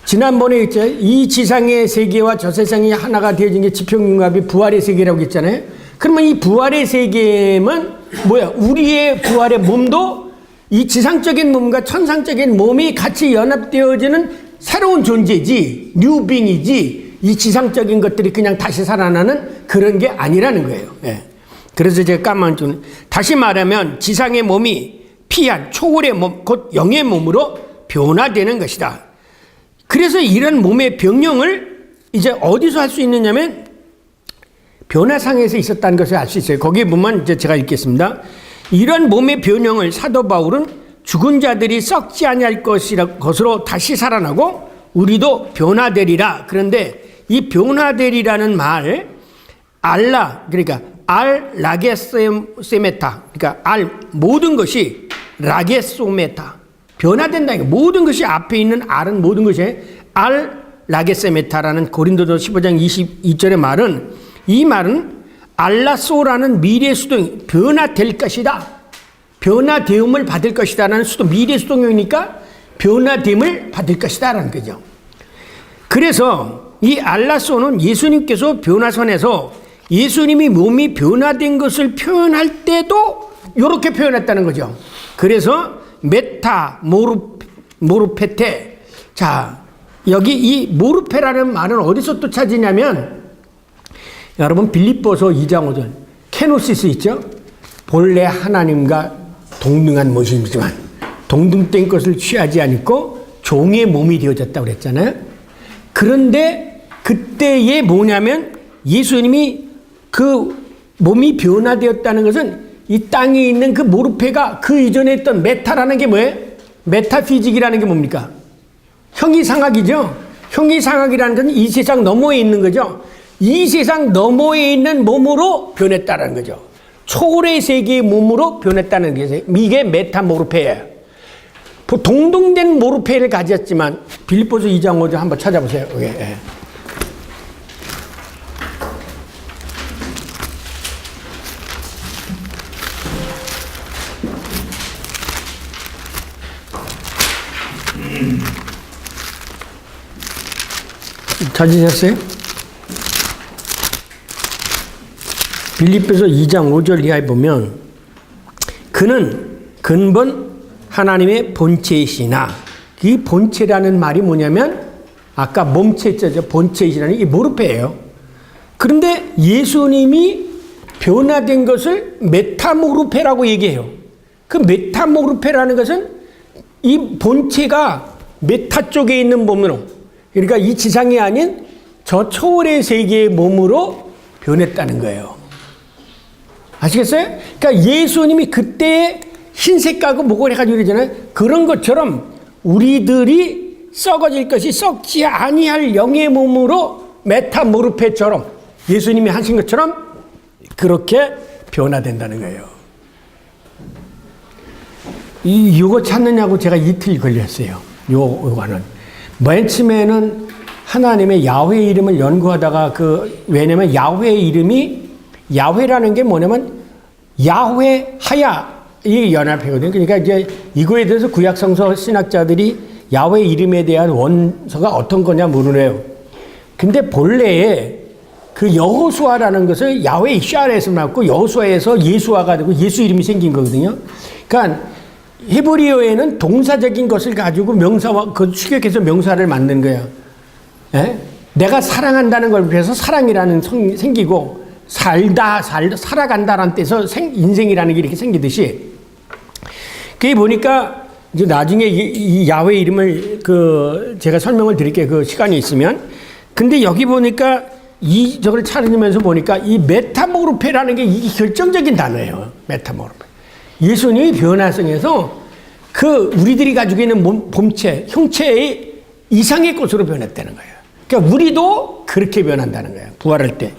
지난번에 있죠. 이 지상의 세계와 저 세상이 하나가 되어진 게 지평융합이 부활의 세계라고 했잖아요. 그러면 이 부활의 세계는 뭐야? 우리의 부활의 몸도 이 지상적인 몸과 천상적인 몸이 같이 연합되어지는 새로운 존재지, 뉴빙이지, 이 지상적인 것들이 그냥 다시 살아나는 그런 게 아니라는 거예요. 예. 그래서 제가 까만 좀 다시 말하면 지상의 몸이 피한 초월의 몸, 곧 영의 몸으로 변화되는 것이다. 그래서 이런 몸의 병령을 이제 어디서 할 수 있느냐면 변화상에서 있었다는 것을 알 수 있어요. 거기에 보면 이제 제가 읽겠습니다. 이런 몸의 변형을 사도 바울은 죽은 자들이 썩지 아니할 것으로 다시 살아나고 우리도 변화되리라. 그런데 이 변화되리라는 말 알라 그러니까 알 라게세메타 그러니까 알 모든 것이 라게소메타 변화된다. 모든 것이 앞에 있는 알은 모든 것이 알 라게세메타라는 고린도서 15장 22절의 말은 이 말은 알라소라는 미래 수동 변화될 것이다. 변화되음을 받을 것이다라는 수동 미래 수동이니까 변화됨을 받을 것이다라는 거죠. 그래서 이 알라소는 예수님께서 변화선에서 예수님이 몸이 변화된 것을 표현할 때도 이렇게 표현했다는 거죠. 그래서 메타 모르페테 자 여기 이 모르페라는 말은 어디서 또 찾으냐면 여러분 빌립보서 2장 5절 케노시스 있죠? 본래 하나님과 동등한 모습이지만 동등된 것을 취하지 않고 종의 몸이 되어졌다고 그랬잖아요. 그런데 그때에 뭐냐면 예수님이 그 몸이 변화되었다는 것은 이 땅에 있는 그 모르페가 그 이전에 있던 메타라는 게 뭐예요? 메타피직이라는 게 뭡니까? 형이상학이죠. 형이상학이라는 건 이 세상 너머에 있는 거죠. 이 세상 너머에 있는 몸으로 변했다는 거죠. 초월의 세계의 몸으로 변했다는 게 이게 메타모르페예요. 동동된 모르페를 가졌지만 빌립보서 2장 5절 한번 찾아보세요. 예. 찾으셨어요? 빌립보서 2장 5절 이하에 보면 그는 근본 하나님의 본체이시나, 이 본체라는 말이 뭐냐면 아까 몸체죠. 본체이시라는 이 모르페예요. 그런데 예수님이 변화된 것을 메타모르페라고 얘기해요. 그 메타모르페라는 것은 이 본체가 메타 쪽에 있는 몸으로, 그러니까 이 지상이 아닌 저 초월의 세계의 몸으로 변했다는 거예요. 아시겠어요? 그러니까 예수님이 그때 흰색하고 목을 해가지고 그러잖아요. 그런 것처럼 우리들이 썩어질 것이 썩지 아니할 영의 몸으로 메타모르페처럼 예수님이 하신 것처럼 그렇게 변화된다는 거예요. 이거 찾느냐고 제가 이틀 걸렸어요. 요거는. 맨 처음에는 하나님의 야훼 이름을 연구하다가 왜냐면 야훼 이름이, 야훼라는 게 뭐냐면 야훼 하야 이 연합회거든요. 그러니까 이제 이거에 대해서 구약성서 신학자들이 야훼 이름에 대한 원서가 어떤 거냐 물으래요. 근데 본래에 그 여호수아라는 것을 야훼 이샤에서 나왔고 여호수아에서 예수아가 되고 예수 이름이 생긴 거거든요. 그러니까 히브리어에는 동사적인 것을 가지고 명사와 그 추격해서 명사를 만든 거예요. 예? 내가 사랑한다는 걸 그래서 사랑이라는 생기고 살아간다라는 뜻에서 인생이라는 게 이렇게 생기듯이, 그게 보니까 이제 나중에 이 야훼 이름을 제가 설명을 드릴게요. 그 시간이 있으면. 근데 여기 보니까 저걸 찾으면서 보니까 이 메타모르페라는 게 이게 결정적인 단어예요. 메타모르페. 예수님이 변화성에서 우리들이 가지고 있는 본체, 형체의 이상의 것으로 변했다는 거예요. 그러니까 우리도 그렇게 변한다는 거예요. 부활할 때.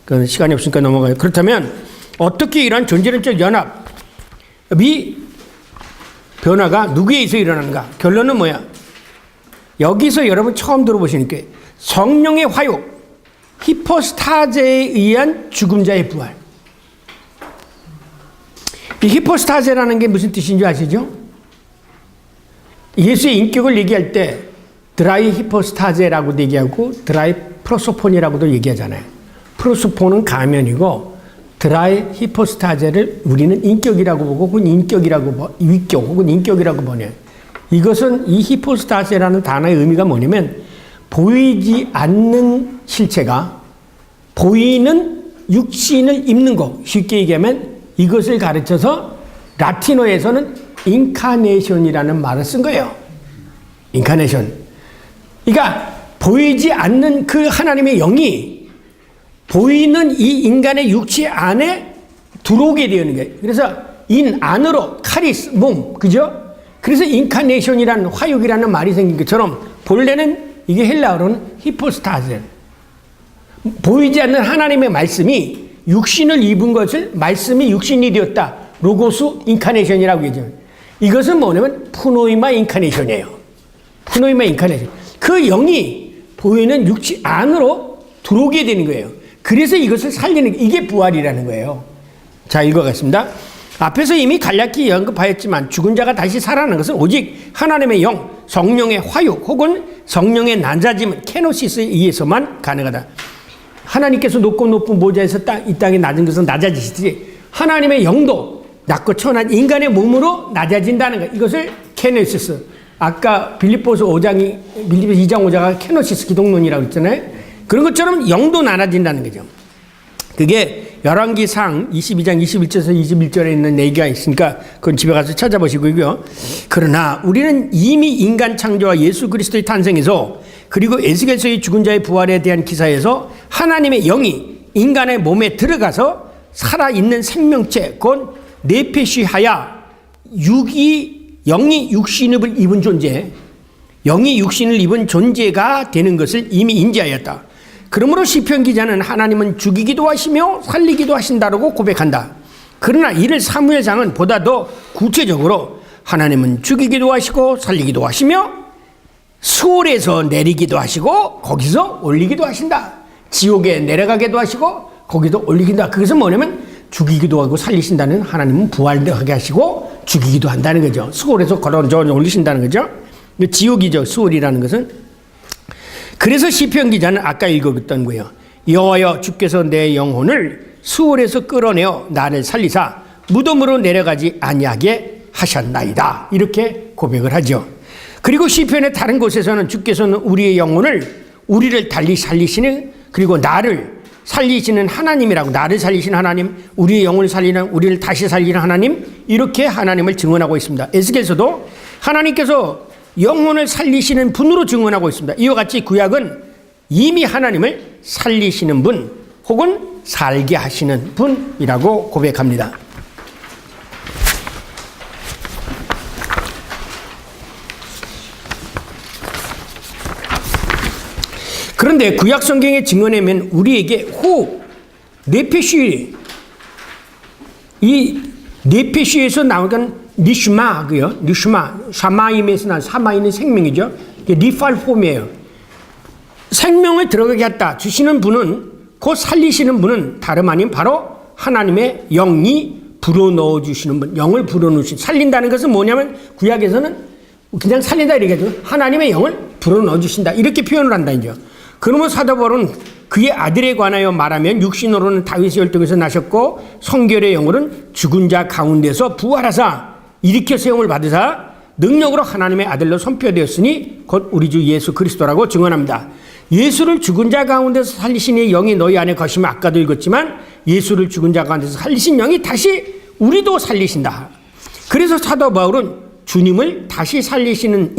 그 시간이 없으니까 넘어가요. 그렇다면 어떻게 이런 존재론적 연합이 변화가 누구에서 일어나는가? 결론은 뭐야? 여기서 여러분 처음 들어보시니까 성령의 화욕, 히포스타제에 의한 죽은 자의 부활. 이 히포스타제라는 게 무슨 뜻인지 아시죠? 예수의 인격을 얘기할 때 드라이 히포스타제라고도 얘기하고 드라이 프로소폰이라고도 얘기하잖아요. 프로소폰은 가면이고 드라이 히포스타제를 우리는 인격이라고 보고 혹은 위격 혹은 인격이라고 보내요. 이것은 이 히포스타제라는 단어의 의미가 뭐냐면 보이지 않는 실체가 보이는 육신을 입는 거. 쉽게 얘기하면 이것을 가르쳐서 라틴어에서는 인카네이션이라는 말을 쓴 거예요. 인카네이션. 그러니까 보이지 않는 그 하나님의 영이 보이는 이 인간의 육체 안에 들어오게 되는 거예요. 그래서 인 안으로 카리스 몸, 그죠? 그래서 인카네이션이라는 화육이라는 말이 생긴 것처럼 본래는 이게 헬라어로는 히포스타즈. 보이지 않는 하나님의 말씀이 육신을 입은 것을 말씀이 육신이 되었다. 로고스 인카네이션이라고 얘기해요. 이것은 뭐냐면 푸노이마 인카네이션이에요. 푸노이마 인카네이션. 그 영이 보이는 육체 안으로 들어오게 되는 거예요. 그래서 이것을 살리는 이게 부활이라는 거예요. 자, 읽어가겠습니다. 앞에서 이미 간략히 언급하였지만 죽은 자가 다시 살아나는 것은 오직 하나님의 영, 성령의 화육 혹은 성령의 낮아짐은 케노시스에 의해서만 가능하다. 하나님께서 높은 보좌에서 이 땅에 낮은 것은 낮아지시듯이 하나님의 영도 낮고 천한 인간의 몸으로 낮아진다는 것. 이것을 케노시스. 아까 빌립보서 2장 5자가 케노시스 기독론이라고 했잖아요. 그런 것처럼 영도 낮아진다는 거죠. 그게 열왕기상 22장 21절에서 21절에 있는 얘기가 있으니까 그건 집에 가서 찾아보시고요. 그러나 우리는 이미 인간 창조와 예수 그리스도의 탄생에서 그리고 에스겔서의 죽은 자의 부활에 대한 기사에서 하나님의 영이 인간의 몸에 들어가서 살아있는 생명체 곧 네페시하야 영이 육신을 입은 존재, 영이 육신을 입은 존재가 되는 것을 이미 인지하였다. 그러므로 시편 기자는 하나님은 죽이기도 하시며 살리기도 하신다라고 고백한다. 그러나 이를 사무엘상은 보다 더 구체적으로 하나님은 죽이기도 하시고 살리기도 하시며 수월에서 내리기도 하시고 거기서 올리기도 하신다. 지옥에 내려가기도 하시고 거기도 올리기도 하고, 그것은 뭐냐면 죽이기도 하고 살리신다는, 하나님은 부활하게 하시고 죽이기도 한다는 거죠. 수월에서 걸어져 올리신다는 거죠. 지옥이죠, 수월이라는 것은. 그래서 시편 기자는 아까 읽었던 거예요. 여호와여 주께서 내 영혼을 수월에서 끌어내어 나를 살리사 무덤으로 내려가지 아니하게 하셨나이다. 이렇게 고백을 하죠. 그리고 시편의 다른 곳에서는 주께서는 우리의 영혼을, 우리를 달리 살리시는, 그리고 나를 살리시는 하나님이라고, 나를 살리시는 하나님, 우리의 영혼을 살리는, 우리를 다시 살리는 하나님, 이렇게 하나님을 증언하고 있습니다. 에스겔서도 하나님께서 영혼을 살리시는 분으로 증언하고 있습니다. 이와 같이 구약은 이미 하나님을 살리시는 분 혹은 살게 하시는 분이라고 고백합니다. 그런데 구약 성경의 증언에는 우리에게 네페시, 이 네페시에서 나오는 니슈마고요. 니슈마, 샤마임에서 난 사마이는 생명이죠. 리팔폼이에요. 생명을 들어가게 했다 주시는 분은, 곧 살리시는 분은 다름 아닌 바로 하나님의 영이 불어넣어 주시는 분, 영을 불어넣으신. 살린다는 것은 뭐냐면 구약에서는 그냥 살린다 이렇게 해도 하나님의 영을 불어넣어 주신다 이렇게 표현을 한다 이죠. 그러면 사도 바울은 그의 아들에 관하여 말하면 육신으로는 다윗의 혈통에서 나셨고 성결의 영으로는 죽은 자 가운데서 부활하사 일으켜 세움을 받으사 능력으로 하나님의 아들로 선포되었으니 곧 우리 주 예수 그리스도라고 증언합니다. 예수를 죽은 자 가운데서 살리신 영이 너희 안에 거시면, 아까도 읽었지만 예수를 죽은 자 가운데서 살리신 영이 다시 우리도 살리신다. 그래서 사도 바울은 주님을 다시 살리시는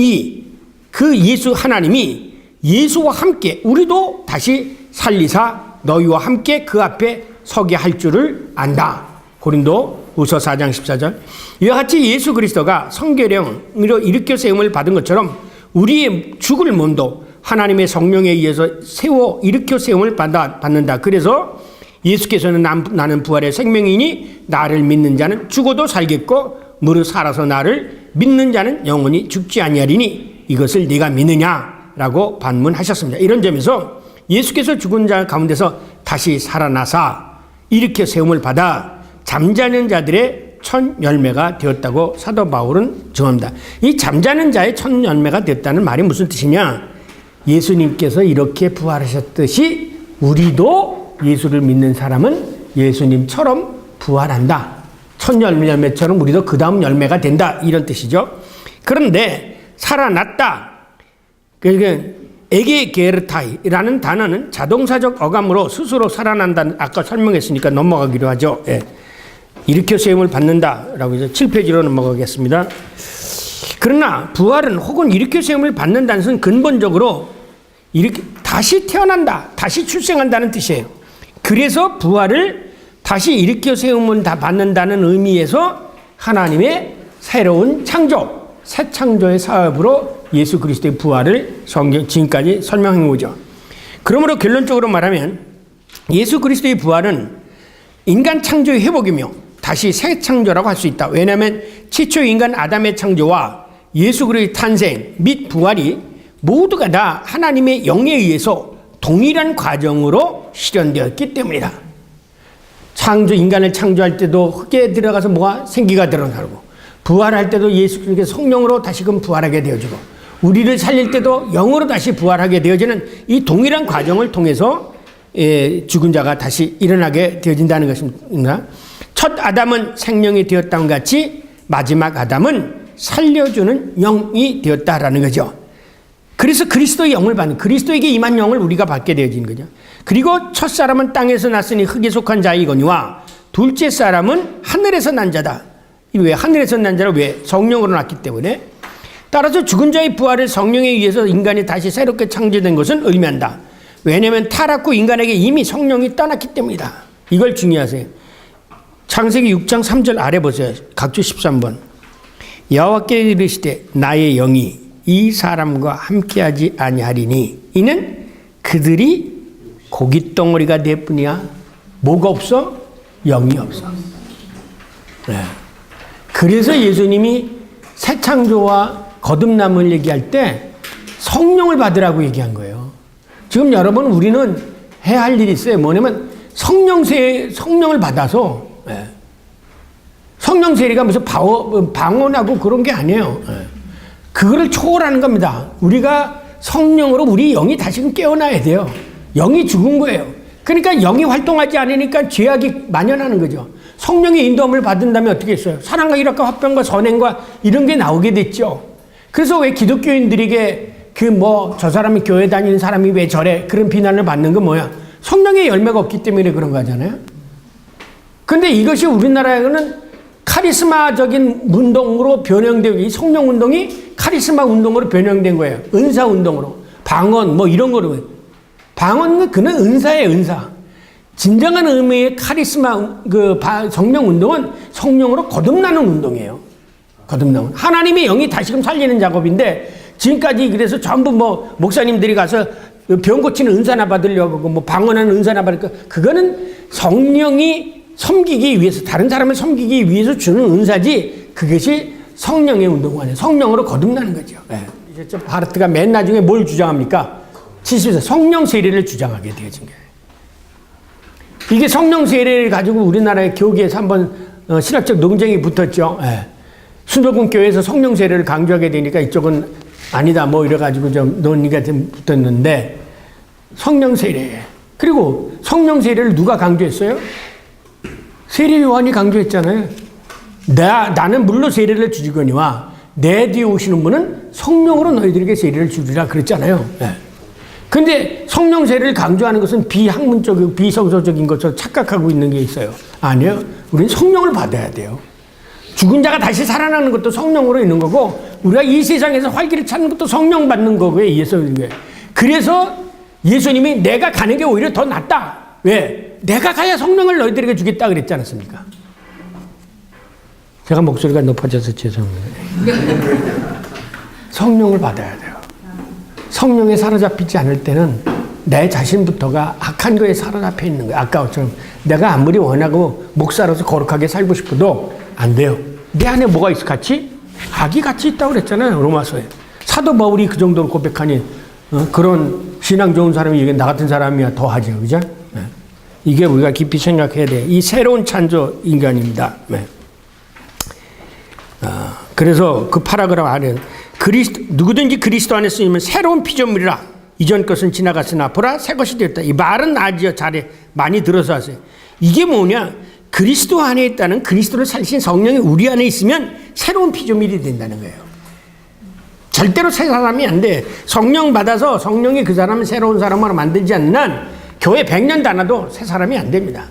그 예수 하나님이 예수와 함께 우리도 다시 살리사 너희와 함께 그 앞에 서게 할 줄을 안다. 고린도후서 4장 14절. 이와 같이 예수 그리스도가 성결형으로 일으켜 세움을 받은 것처럼 우리의 죽을 몸도 하나님의 성령에 의해서 일으켜 세움을 받는다. 그래서 예수께서는 나는 부활의 생명이니 나를 믿는 자는 죽어도 살겠고 무릇 살아서 나를 믿는 자는 영원히 죽지 아니하리니 이것을 네가 믿느냐라고 반문하셨습니다. 이런 점에서 예수께서 죽은 자 가운데서 다시 살아나사 일으켜 세움을 받아 잠자는 자들의 첫 열매가 되었다고 사도 바울은 증언합니다. 이 잠자는 자의 첫 열매가 되었다는 말이 무슨 뜻이냐? 예수님께서 이렇게 부활하셨듯이 우리도 예수를 믿는 사람은 예수님처럼 부활한다. 첫 열매처럼 우리도 그 다음 열매가 된다. 이런 뜻이죠. 그런데 살아났다. 그러니까 에게게르타이라는 단어는 자동사적 어감으로 스스로 살아난다는, 아까 설명했으니까 넘어가기로 하죠. 예. 일으켜 세움을 받는다라고 해서 7페이지로 넘어가겠습니다. 그러나 부활은 혹은 일으켜 세움을 받는다는 것은 근본적으로 이렇게 다시 태어난다, 다시 출생한다는 뜻이에요. 그래서 부활을 다시 일으켜 세움을 다 받는다는 의미에서 하나님의 새로운 창조, 새 창조의 사업으로 예수 그리스도의 부활을 성경 지금까지 설명한 거죠. 그러므로 결론적으로 말하면 예수 그리스도의 부활은 인간 창조의 회복이며 다시 새 창조라고 할 수 있다. 왜냐하면 최초 인간 아담의 창조와 예수 그리스도의 탄생 및 부활이 모두가 다 하나님의 영에 의해서 동일한 과정으로 실현되었기 때문이다. 인간을 창조할 때도 흙에 들어가서 뭐가 생기가 드러나고, 부활할 때도 예수 그리스도의 성령으로 다시금 부활하게 되어지고, 우리를 살릴 때도 영으로 다시 부활하게 되어지는 이 동일한 과정을 통해서 죽은 자가 다시 일어나게 되어진다는 것입니다. 첫 아담은 생명이 되었다는 것 같이 마지막 아담은 살려주는 영이 되었다라는 거죠. 그래서 그리스도의 영을 받는, 그리스도에게 임한 영을 우리가 받게 되어진 거죠. 그리고 첫 사람은 땅에서 났으니 흙에 속한 자이거니와 둘째 사람은 하늘에서 난 자다. 왜 하늘에서 난 자를 왜? 성령으로 났기 때문에. 따라서 죽은 자의 부활을 성령에 의해서 인간이 다시 새롭게 창조된 것은 의미한다. 왜냐하면 타락 후 인간에게 이미 성령이 떠났기 때문이다. 이걸 중요하세요. 창세기 6장 3절 아래 보세요. 각주 13번. 여호와께 이르시되 나의 영이 이 사람과 함께하지 아니하리니 이는 그들이 고깃덩어리가 될 뿐이야. 뭐가 없어? 영이 없어. 네. 그래서 예수님이 새 창조와 거듭남을 얘기할 때 성령을 받으라고 얘기한 거예요. 지금 여러분 우리는 해야 할 일이 있어요. 뭐냐면 성령을 받아서 성령 세례가 무슨 방언하고 그런 게 아니에요. 그거를 초월하는 겁니다. 우리가 성령으로 우리 영이 다시금 깨어나야 돼요. 영이 죽은 거예요. 그러니까 영이 활동하지 않으니까 죄악이 만연하는 거죠. 성령의 인도함을 받은다면 어떻게 했어요? 사랑과 희락과 화평과 선행과 이런 게 나오게 됐죠. 그래서 왜 기독교인들에게 저 사람이 교회 다니는 사람이 왜 저래? 그런 비난을 받는 건 뭐야? 성령의 열매가 없기 때문에 그런 거잖아요. 근데 이것이 우리나라에는 카리스마적인 운동으로 변형되고, 이 성령 운동이 카리스마 운동으로 변형된 거예요. 은사 운동으로. 방언, 이런 거로. 방언은 그는 은사예요, 은사. 진정한 의미의 카리스마, 성령 운동은 성령으로 거듭나는 운동이에요. 거듭나는. 하나님의 영이 다시금 살리는 작업인데, 지금까지 그래서 전부 목사님들이 가서 병 고치는 은사나 받으려고 하고, 방언하는 은사나 받으려고, 그거는 성령이 섬기기 위해서, 다른 사람을 섬기기 위해서 주는 은사지, 그것이 성령의 운동 아니에요. 성령으로 거듭나는 거죠. 네. 이제 바르트가 맨 나중에 뭘 주장합니까? 70세 성령 세례를 주장하게 되어진 거예요. 이게 성령 세례를 가지고 우리나라의 교계에서 한번 신학적 논쟁이 붙었죠. 네. 순복음 교회에서 성령 세례를 강조하게 되니까 이쪽은 아니다 이래가지고 좀 논의가 좀 붙었는데, 성령 세례, 그리고 성령 세례를 누가 강조했어요? 세례 요한이 강조했잖아요. 나는 물로 세례를 주시거니와 내 뒤에 오시는 분은 성령으로 너희들에게 세례를 주리라 그랬잖아요. 근데 성령 세례를 강조하는 것은 비학문적이고 비성서적인 것처럼 착각하고 있는 게 있어요. 아니요. 우리는 성령을 받아야 돼요. 죽은 자가 다시 살아나는 것도 성령으로 있는 거고, 우리가 이 세상에서 활기를 찾는 것도 성령 받는 거고요. 그래서 예수님이 내가 가는 게 오히려 더 낫다. 왜? 내가 가야 성령을 너희들에게 주겠다 그랬지 않았습니까? 제가 목소리가 높아져서 죄송합니다. 성령을 받아야 돼요. 성령에 사로잡히지 않을 때는 내 자신부터가 악한 거에 사로잡혀 있는 거예요. 아까처럼 내가 아무리 원하고 목사로서 거룩하게 살고 싶어도 안 돼요. 내 안에 뭐가 있어? 악이 같이 있다고 그랬잖아요. 로마서에. 사도 바울이 그 정도로 고백하니 그런 신앙 좋은 사람이 이게 나 같은 사람이야 더 하죠. 그죠? 네. 이게 우리가 깊이 생각해야 돼. 이 새로운 창조 인간입니다. 네. 그래서 그 파라그라프 안에 누구든지 그리스도 안에 쓰이면 새로운 피조물이라. 이전 것은 지나갔으나 보라 새 것이 되었다. 이 말은 나지어 잘해 많이 들어서 하세요. 이게 뭐냐? 그리스도 안에 있다는, 그리스도를 살리신 성령이 우리 안에 있으면 새로운 피조물이 된다는 거예요. 절대로 새 사람이 안 돼. 성령 받아서 성령이 그 사람을 새로운 사람으로 만들지 않는 한 교회 100년 다나도 새 사람이 안 됩니다.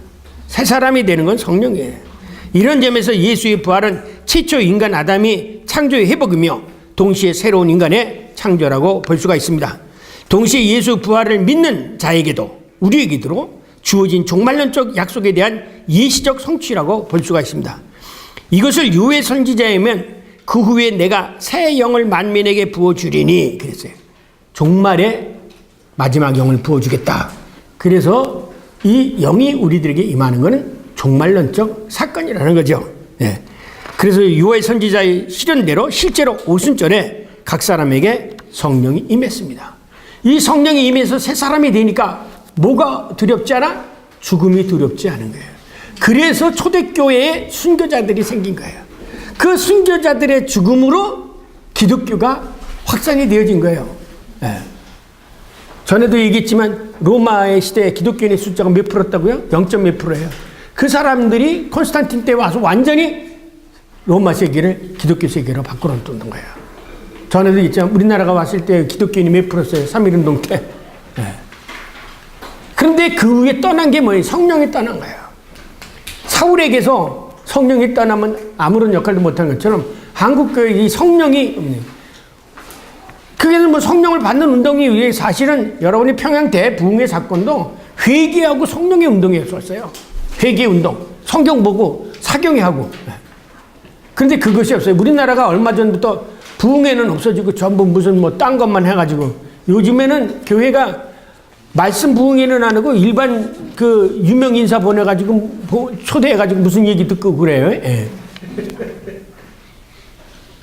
새 사람이 되는 건 성령이에요. 이런 점에서 예수의 부활은 최초 인간 아담이 창조의 회복이며 동시에 새로운 인간의 창조라고 볼 수가 있습니다. 동시에 예수 부활을 믿는 자에게도, 우리에게도 주어진 종말론적 약속에 대한 예시적 성취라고 볼 수가 있습니다. 이것을 요엘 선지자이면 그 후에 내가 새 영을 만민에게 부어주리니 그랬어요. 종말에 마지막 영을 부어주겠다. 그래서 이 영이 우리들에게 임하는 것은 종말론적 사건이라는 거죠. 네. 그래서 요엘 선지자의 실현대로 실제로 오순절에 각 사람에게 성령이 임했습니다. 이 성령이 임해서 새 사람이 되니까 뭐가 두렵지 않아? 죽음이 두렵지 않은 거예요. 그래서 초대교회에 순교자들이 생긴 거예요. 그 순교자들의 죽음으로 기독교가 확산이 되어진 거예요. 네. 전에도 얘기했지만 로마의 시대에 기독교인의 숫자가 몇 프로였다고요? 0.몇 프로예요. 그 사람들이 콘스탄틴 때 와서 완전히 로마 세계를 기독교 세계로 바꿔놓는 거예요. 전에도 있잖아요. 우리나라가 왔을 때 기독교인이 몇 프로였어요? 3.1운동 때. 네. 그런데 그 위에 떠난 게 뭐예요? 성령이 떠난 거예요. 사울에게서 성령이 떠나면 아무런 역할도 못한 것처럼 한국교회 이 성령이 없네요. 그게 성령을 받는 운동이 사실은 여러분이 평양 대부흥회 사건도 회개하고 성령의 운동이었어요. 회개 운동. 성경 보고 사경회하고. 그런데 그것이 없어요. 우리나라가 얼마 전부터 부흥회는 없어지고 전부 무슨 딴 것만 해가지고 요즘에는 교회가 말씀 부흥회는 안 하고 일반 그 유명 인사 보내가지고 초대해가지고 무슨 얘기 듣고 그래요. 예.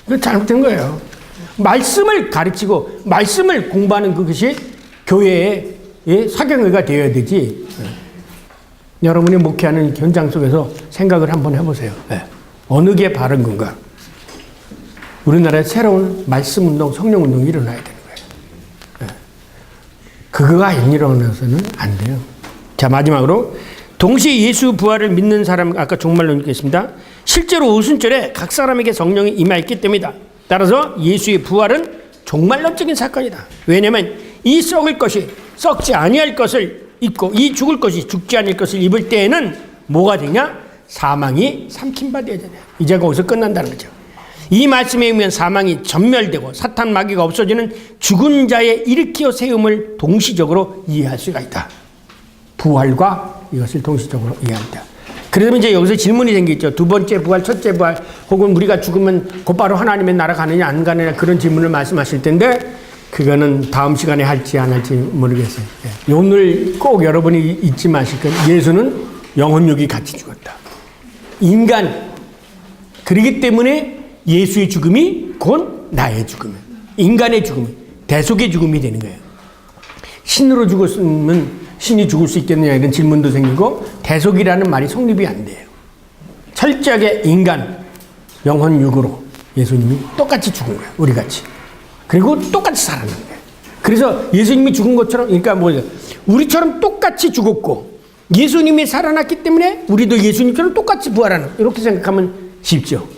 그 잘못된 거예요. 말씀을 가르치고 말씀을 공부하는 그것이 교회의 사경회가 되어야 되지. 여러분이 목회하는 현장 속에서 생각을 한번 해보세요. 어느 게 바른 건가? 우리나라에 새로운 말씀 운동, 성령 운동이 일어나야 되는 거예요. 그거가 안 일어나서는 안 돼요. 자, 마지막으로 동시에 예수 부활을 믿는 사람, 아까 종말론 읽겠습니다. 실제로 오순절에 각 사람에게 성령이 임하였기 때문이다. 따라서 예수의 부활은 종말론적인 사건이다. 왜냐하면 이 썩을 것이 썩지 아니할 것을 입고 이 죽을 것이 죽지 않을 것을 입을 때에는 뭐가 되냐? 사망이 삼킨 바 되어야 되냐. 이제 거기서 끝난다는 거죠. 이 말씀에 의하면 사망이 전멸되고 사탄 마귀가 없어지는 죽은 자의 일으켜 세움을 동시적으로 이해할 수가 있다. 부활과 이것을 동시적으로 이해한다. 그러면 이제 여기서 질문이 생기죠. 두 번째 부활, 첫째 부활, 혹은 우리가 죽으면 곧바로 하나님의 나라 가느냐 안 가느냐 그런 질문을 말씀하실 텐데 그거는 다음 시간에 할지 안 할지 모르겠어요. 오늘 꼭 여러분이 잊지 마실 건 예수는 영혼육이 같이 죽었다. 인간. 그렇기 때문에 예수의 죽음이 곧 나의 죽음, 인간의 죽음, 대속의 죽음이 되는 거예요. 신으로 죽었으면 신이 죽을 수 있겠느냐 이런 질문도 생기고 대속이라는 말이 성립이 안 돼요. 철저하게 인간, 영혼육으로 예수님이 똑같이 죽은 거예요. 우리같이. 그리고 똑같이 살아난 거예요. 그래서 예수님이 죽은 것처럼, 그러니까 뭐예요? 우리처럼 똑같이 죽었고 예수님이 살아났기 때문에 우리도 예수님처럼 똑같이 부활하는, 이렇게 생각하면 쉽죠.